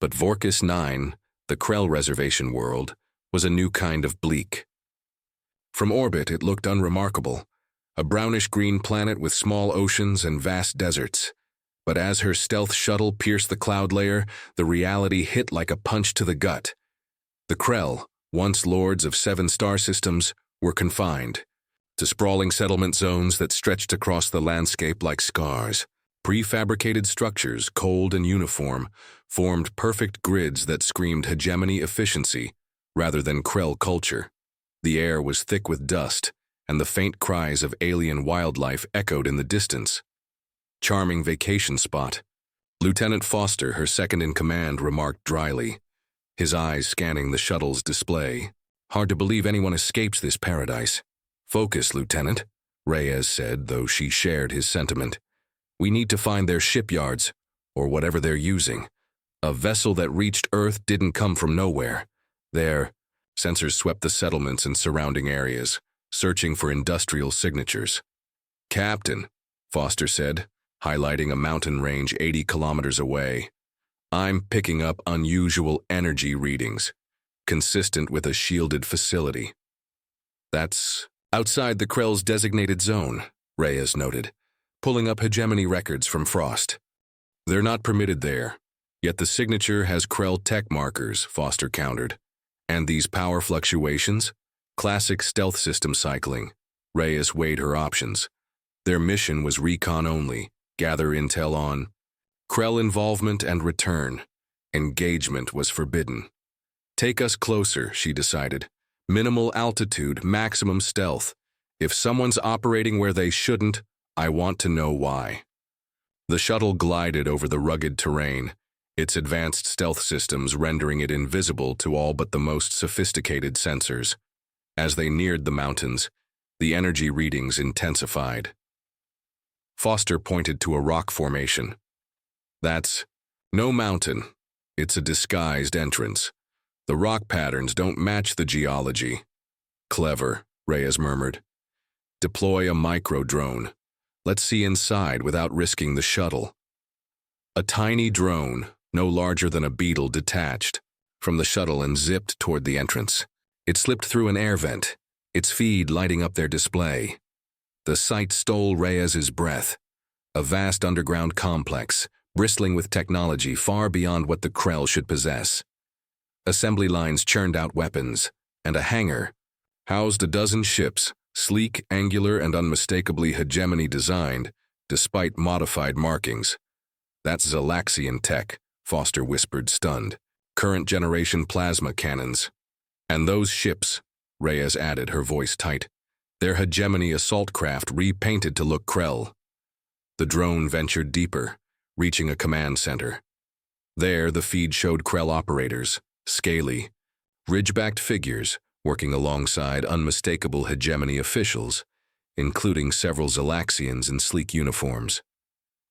Speaker 1: But Vorkus 9, the Krell Reservation world, was a new kind of bleak. From orbit, it looked unremarkable, a brownish-green planet with small oceans and vast deserts. But as her stealth shuttle pierced the cloud layer, the reality hit like a punch to the gut. The Krell, once lords of 7 star systems, were confined to sprawling settlement zones that stretched across the landscape like scars. Prefabricated structures, cold and uniform, formed perfect grids that screamed hegemony efficiency rather than Krell culture. The air was thick with dust, and the faint cries of alien wildlife echoed in the distance. Charming vacation spot. Lieutenant Foster, her second-in-command, remarked dryly, his eyes scanning the shuttle's display. Hard to believe anyone escapes this paradise. Focus, Lieutenant, Reyes said, though she shared his sentiment. We need to find their shipyards, or whatever they're using. A vessel that reached Earth didn't come from nowhere. Their sensors swept the settlements and surrounding areas, searching for industrial signatures. Captain, Foster said, highlighting a mountain range 80 kilometers away. I'm picking up unusual energy readings, consistent with a shielded facility. That's outside the Krell's designated zone, Reyes noted, pulling up hegemony records from Frost. They're not permitted there, yet the signature has Krell tech markers, Foster countered. And these power fluctuations? Classic stealth system cycling. Reyes weighed her options. Their mission was recon only, gather intel on Krell involvement and return. Engagement was forbidden. Take us closer, she decided. Minimal altitude, maximum stealth. If someone's operating where they shouldn't, I want to know why. The shuttle glided over the rugged terrain, its advanced stealth systems rendering it invisible to all but the most sophisticated sensors. As they neared the mountains, the energy readings intensified. Foster pointed to a rock formation. That's no mountain. It's a disguised entrance. The rock patterns don't match the geology. Clever, Reyes murmured. Deploy a micro-drone. Let's see inside without risking the shuttle. A tiny drone, no larger than a beetle, detached from the shuttle and zipped toward the entrance. It slipped through an air vent, its feed lighting up their display. The sight stole Reyes's breath. A vast underground complex, bristling with technology far beyond what the Krell should possess. Assembly lines churned out weapons, and a hangar housed a dozen ships, sleek, angular, and unmistakably hegemony designed, despite modified markings. That's Galaxian tech, Foster whispered, stunned. Current-generation plasma cannons. And those ships, Reyes added, her voice tight. They're hegemony assault craft repainted to look Krell. The drone ventured deeper, reaching a command center. There, the feed showed Krell operators, scaly, ridge-backed figures working alongside unmistakable hegemony officials, including several Galaxians in sleek uniforms.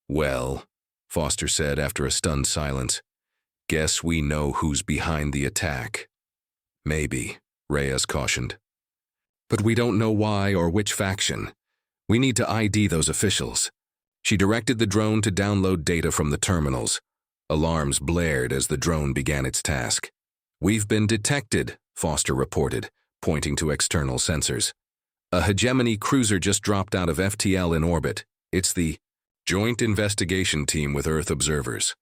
Speaker 1: Well, Foster said after a stunned silence, guess we know who's behind the attack. Maybe, Reyes cautioned. But we don't know why or which faction. We need to ID those officials. She directed the drone to download data from the terminals. Alarms blared as the drone began its task. We've been detected, Foster reported, pointing to external sensors. A hegemony cruiser just dropped out of FTL in orbit. It's the Joint Investigation Team with Earth observers.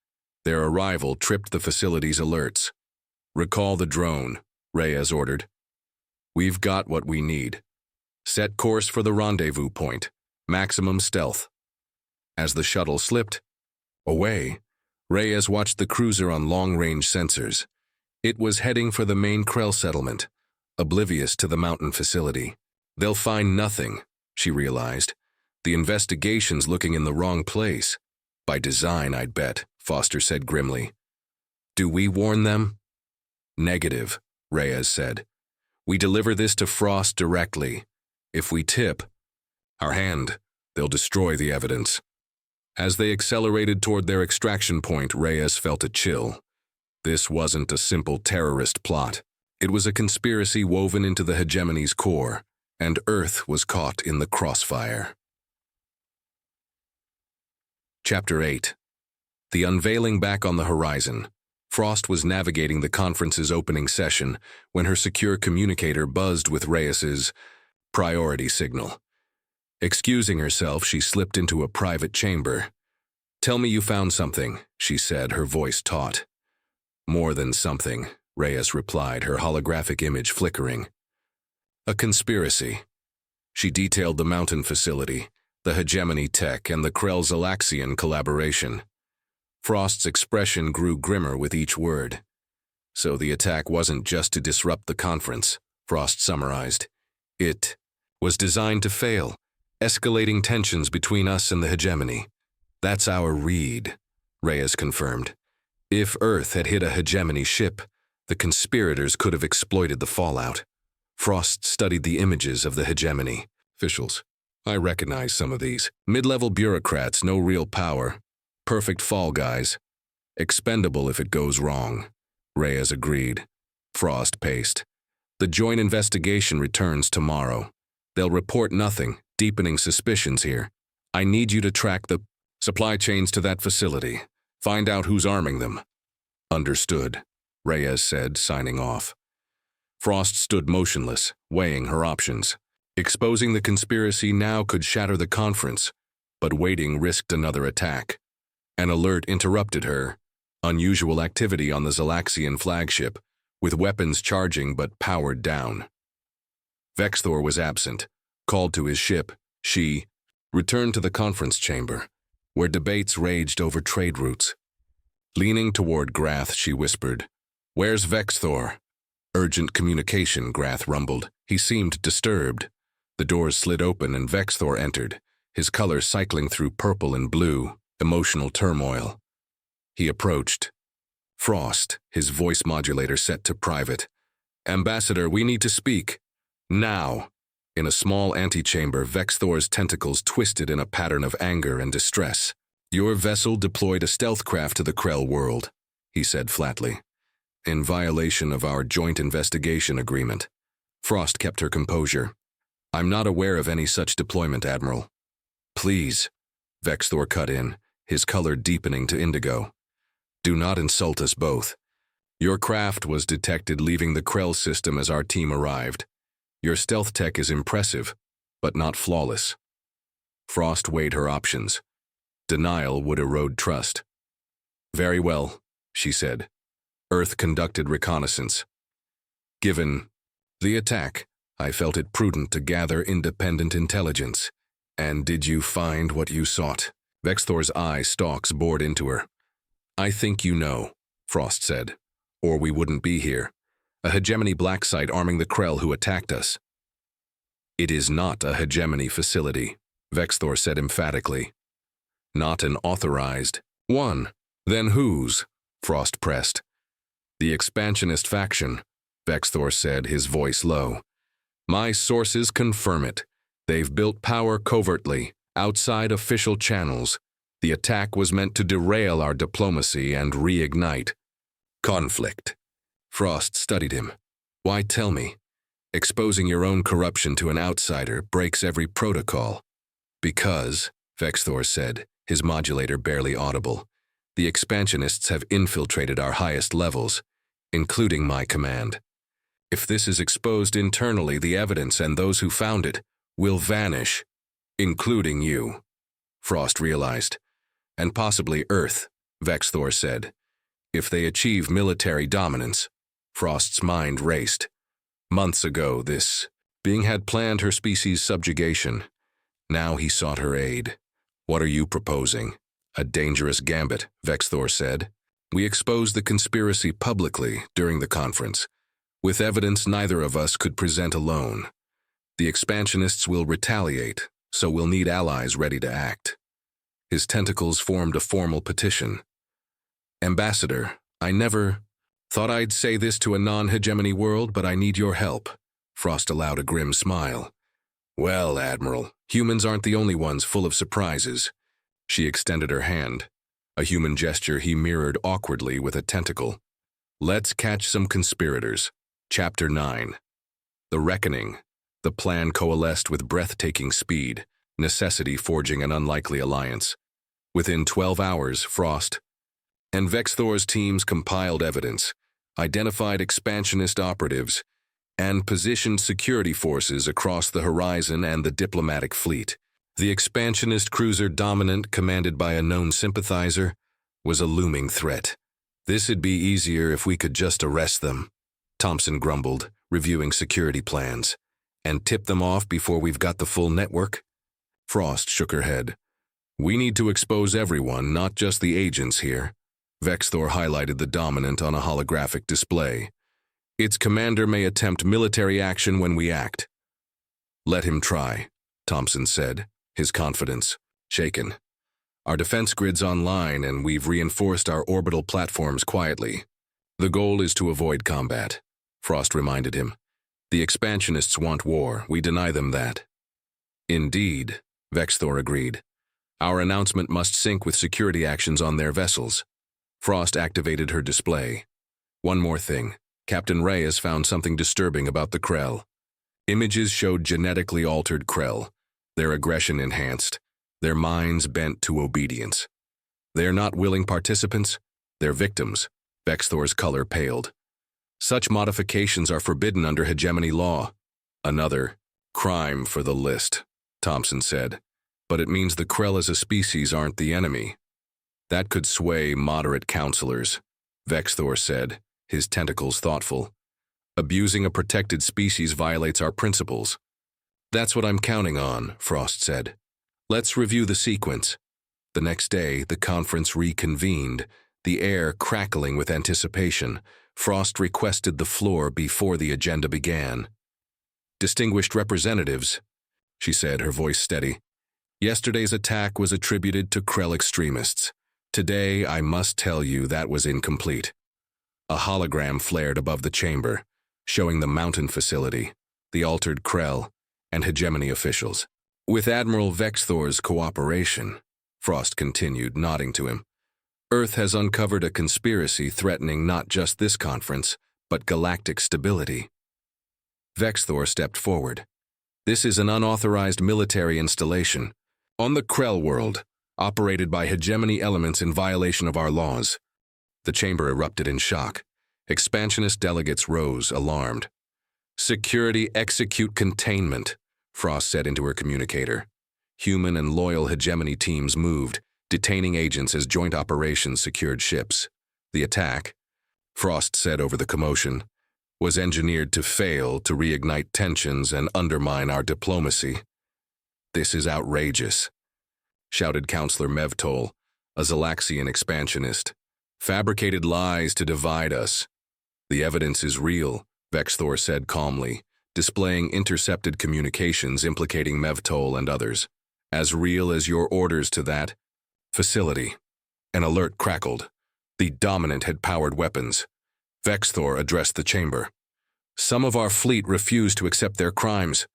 Speaker 1: Their arrival tripped the facility's alerts. Recall the drone, Reyes ordered. We've got what we need. Set course for the rendezvous point. Maximum stealth. As the shuttle slipped away, Reyes watched the cruiser on long-range sensors. It was heading for the main Krell settlement, oblivious to the mountain facility. They'll find nothing, she realized. The investigation's looking in the wrong place. By design, I'd bet, Foster said grimly. Do we warn them? Negative, Reyes said. We deliver this to Frost directly. If we tip our hand, they'll destroy the evidence. As they accelerated toward their extraction point, Reyes felt a chill. This wasn't a simple terrorist plot. It was a conspiracy woven into the hegemony's core, and Earth was caught in the crossfire. Chapter 8. The unveiling back on the horizon. Frost was navigating the conference's opening session when her secure communicator buzzed with Reyes's Priority signal. Excusing herself, she slipped into a private chamber. "Tell me you found something," she said, her voice taut. "More than something," Reyes replied, her holographic image flickering. "A conspiracy." She detailed the mountain facility, the hegemony tech, and the Krell-Zalaxian collaboration. Frost's expression grew grimmer with each word. "So the attack wasn't just to disrupt the conference," Frost summarized. "It was designed to fail, escalating tensions between us and the hegemony." "That's our read," Reyes confirmed. "If Earth had hit a hegemony ship, the conspirators could have exploited the fallout." Frost studied the images of the hegemony. "Officials. I recognize some of these. Mid-level bureaucrats, no real power. Perfect fall guys. Expendable if it goes wrong." Reyes agreed. Frost paced. "The joint investigation returns tomorrow. They'll report nothing, deepening suspicions here. I need you to track the supply chains to that facility. Find out who's arming them." "Understood," Reyes said, signing off. Frost stood motionless, weighing her options. Exposing the conspiracy now could shatter the conference, but waiting risked another attack. An alert interrupted her. Unusual activity on the Zalaxian flagship, with weapons charging but powered down. Vexthor was absent. Called to his ship, she returned to the conference chamber, where debates raged over trade routes. Leaning toward Grath, she whispered, "Where's Vexthor?" "Urgent communication," Grath rumbled. He seemed disturbed. The doors slid open and Vexthor entered, his color cycling through purple and blue, emotional turmoil. He approached. "Frost," his voice modulator set to private. "Ambassador, we need to speak. Now." In a small antechamber, Vexthor's tentacles twisted in a pattern of anger and distress. "Your vessel deployed a stealth craft to the Krell world," he said flatly, "in violation of our joint investigation agreement." Frost kept her composure. "I'm not aware of any such deployment, Admiral." "Please," Vexthor cut in, his color deepening to indigo. "Do not insult us both. Your craft was detected leaving the Krell system as our team arrived. Your stealth tech is impressive, but not flawless." Frost weighed her options. Denial would erode trust. "Very well," she said. "Earth conducted reconnaissance. Given the attack, I felt it prudent to gather independent intelligence." "And did you find what you sought?" Vexthor's eye stalks bored into her. "I think you know," Frost said, "or we wouldn't be here. A hegemony black site arming the Krell who attacked us." "It is not a hegemony facility," Vexthor said emphatically. "Not an authorized one." "Then whose?" Frost pressed. "The expansionist faction," Vexthor said, his voice low. "My sources confirm it. They've built power covertly, outside official channels. The attack was meant to derail our diplomacy and reignite conflict." Frost studied him. "Why tell me? Exposing your own corruption to an outsider breaks every protocol." "Because," Vexthor said, his modulator barely audible, "the expansionists have infiltrated our highest levels, including my command. If this is exposed internally, the evidence and those who found it will vanish, including you," Frost realized. "And possibly Earth," Vexthor said. "If they achieve military dominance." Frost's mind raced. Months ago, this being had planned her species' subjugation. Now he sought her aid. "What are you proposing?" "A dangerous gambit," Vexthor said. "We exposed the conspiracy publicly during the conference, with evidence neither of us could present alone. The expansionists will retaliate, so we'll need allies ready to act." His tentacles formed a formal petition. "Ambassador, I never thought I'd say this to a non-hegemony world, but I need your help." Frost allowed a grim smile. "Well, Admiral, humans aren't the only ones full of surprises." She extended her hand, a human gesture he mirrored awkwardly with a tentacle. "Let's catch some conspirators." Chapter 9. The Reckoning. The plan coalesced with breathtaking speed, necessity forging an unlikely alliance. Within 12 hours, Frost and Vexthor's teams compiled evidence, identified expansionist operatives, and positioned security forces across the horizon and the diplomatic fleet. The expansionist cruiser Dominant, commanded by a known sympathizer, was a looming threat. "This'd be easier if we could just arrest them," Thompson grumbled, reviewing security plans. "And tip them off before we've got the full network?" Frost shook her head. "We need to expose everyone, not just the agents here." Vexthor highlighted the Dominant on a holographic display. "Its commander may attempt military action when we act." "Let him try," Thompson said, his confidence shaken. "Our defense grid's online and we've reinforced our orbital platforms quietly. The goal is to avoid combat," Frost reminded him. "The expansionists want war, we deny them that." "Indeed," Vexthor agreed. "Our announcement must sync with security actions on their vessels." Frost activated her display. "One more thing. Captain Reyes found something disturbing about the Krell. Images showed genetically altered Krell, their aggression enhanced, their minds bent to obedience. They're not willing participants, they're victims." Vexthor's color paled. "Such modifications are forbidden under hegemony law." "Another crime for the list," Thompson said. "But it means the Krell as a species aren't the enemy." "That could sway moderate counselors," Vexthor said, his tentacles thoughtful. "Abusing a protected species violates our principles." "That's what I'm counting on," Frost said. "Let's review the sequence." The next day, the conference reconvened, the air crackling with anticipation. Frost requested the floor before the agenda began. "Distinguished representatives," she said, her voice steady. "Yesterday's attack was attributed to Krell extremists. Today, I must tell you that was incomplete." A hologram flared above the chamber, showing the mountain facility, the altered Krell, and hegemony officials. "With Admiral Vexthor's cooperation," Frost continued, nodding to him, "Earth has uncovered a conspiracy threatening not just this conference, but galactic stability." Vexthor stepped forward. "This is an unauthorized military installation on the Krell world, operated by hegemony elements in violation of our laws." The chamber erupted in shock. Expansionist delegates rose, alarmed. "Security execute containment," Frost said into her communicator. Human and loyal hegemony teams moved, detaining agents as joint operations secured ships. The attack, Frost said over the commotion, was engineered to fail, to reignite tensions and undermine our diplomacy. "This is outrageous," shouted Counselor Mevtol, a Zalaxian expansionist. "Fabricated lies to divide us." "The evidence is real," Vexthor said calmly, displaying intercepted communications implicating Mevtol and others. "As real as your orders to that facility." An alert crackled. The Dominant had powered weapons. Vexthor addressed the chamber. "Some of our fleet refused to accept their crimes.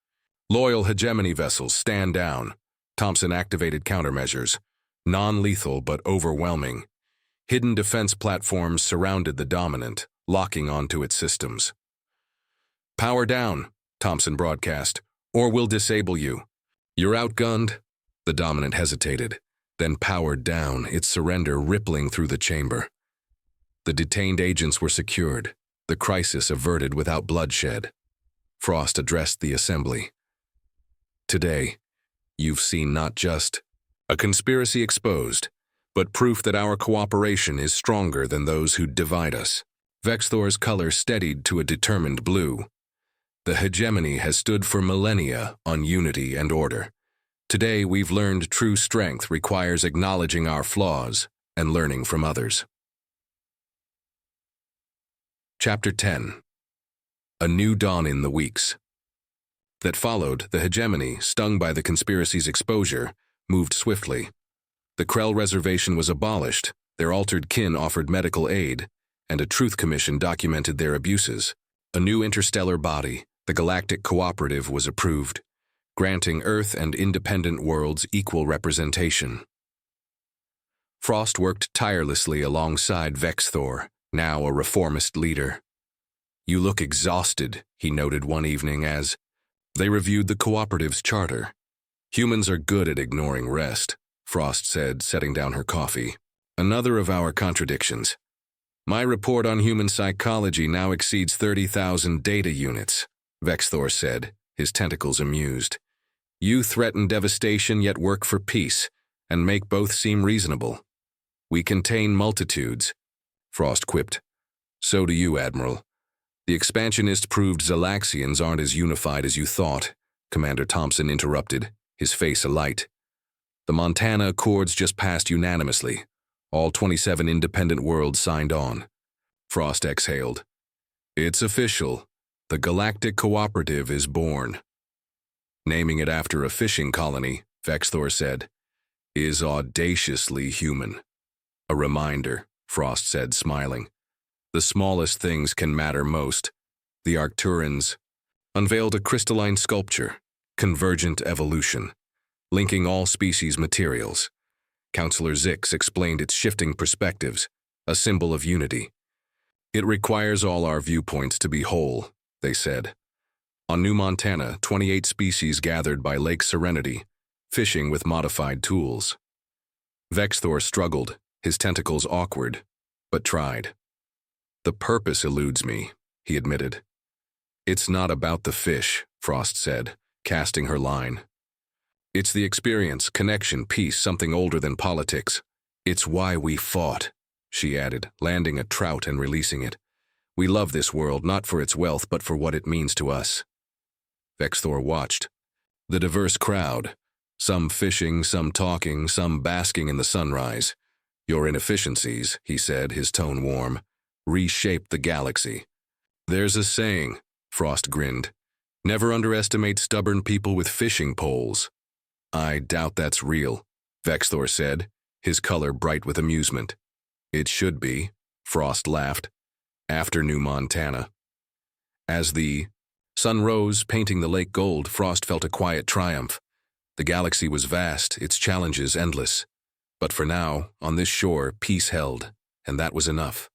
Speaker 1: Loyal hegemony vessels, stand down." Thompson activated countermeasures. Non-lethal but overwhelming. Hidden defense platforms surrounded the Dominant, locking onto its systems. "Power down," Thompson broadcast, "or we'll disable you." "You're outgunned?" The Dominant hesitated, then powered down, its surrender rippling through the chamber. The detained agents were secured, the crisis averted without bloodshed. Frost addressed the assembly. "Today, you've seen not just a conspiracy exposed, but proof that our cooperation is stronger than those who divide us." Vexthor's color steadied to a determined blue. "The hegemony has stood for millennia on unity and order. Today we've learned true strength requires acknowledging our flaws and learning from others." Chapter 10. A New Dawn in the Weeks. That followed, the hegemony, stung by the conspiracy's exposure, moved swiftly. The Krell reservation was abolished, their altered kin offered medical aid, and a truth commission documented their abuses. A new interstellar body, the Galactic Cooperative, was approved, granting Earth and independent worlds equal representation. Frost worked tirelessly alongside Vexthor, now a reformist leader. "You look exhausted," he noted one evening as they reviewed the Cooperative's charter. "Humans are good at ignoring rest," Frost said, setting down her coffee. "Another of our contradictions. My report on human psychology now exceeds 30,000 data units." Vexthor said, his tentacles amused. You threaten devastation yet work for peace, and make both seem reasonable. We contain multitudes, Frost quipped. So do you, Admiral. The expansionists proved Galaxians aren't as unified as you thought, Commander Thompson interrupted, his face alight. The Montana Accords just passed unanimously. All 27 independent worlds signed on. Frost exhaled. It's official. The Galactic Cooperative is born. Naming it after a fishing colony, Vexthor said, is audaciously human. A reminder, Frost said, smiling. The smallest things can matter most. The Arcturans unveiled a crystalline sculpture, convergent evolution, linking all species materials. Counselor Zix explained its shifting perspectives, a symbol of unity. It requires all our viewpoints to be whole, they said. On New Montana, 28 species gathered by Lake Serenity, fishing with modified tools. Vexthor struggled, his tentacles awkward, but tried. The purpose eludes me, he admitted. It's not about the fish, Frost said, casting her line. It's the experience, connection, peace, something older than politics. It's why we fought, she added, landing a trout and releasing it. We love this world not for its wealth but for what it means to us. Vexthor watched. The diverse crowd, some fishing, some talking, some basking in the sunrise. Your inefficiencies, he said, his tone warm, reshaped the galaxy. There's a saying, Frost grinned. Never underestimate stubborn people with fishing poles. I doubt that's real, Vexthor said, his color bright with amusement. It should be, Frost laughed, after New Montana. As the sun rose, painting the lake gold, Frost felt a quiet triumph. The galaxy was vast, its challenges endless. But for now, on this shore, peace held, and that was enough.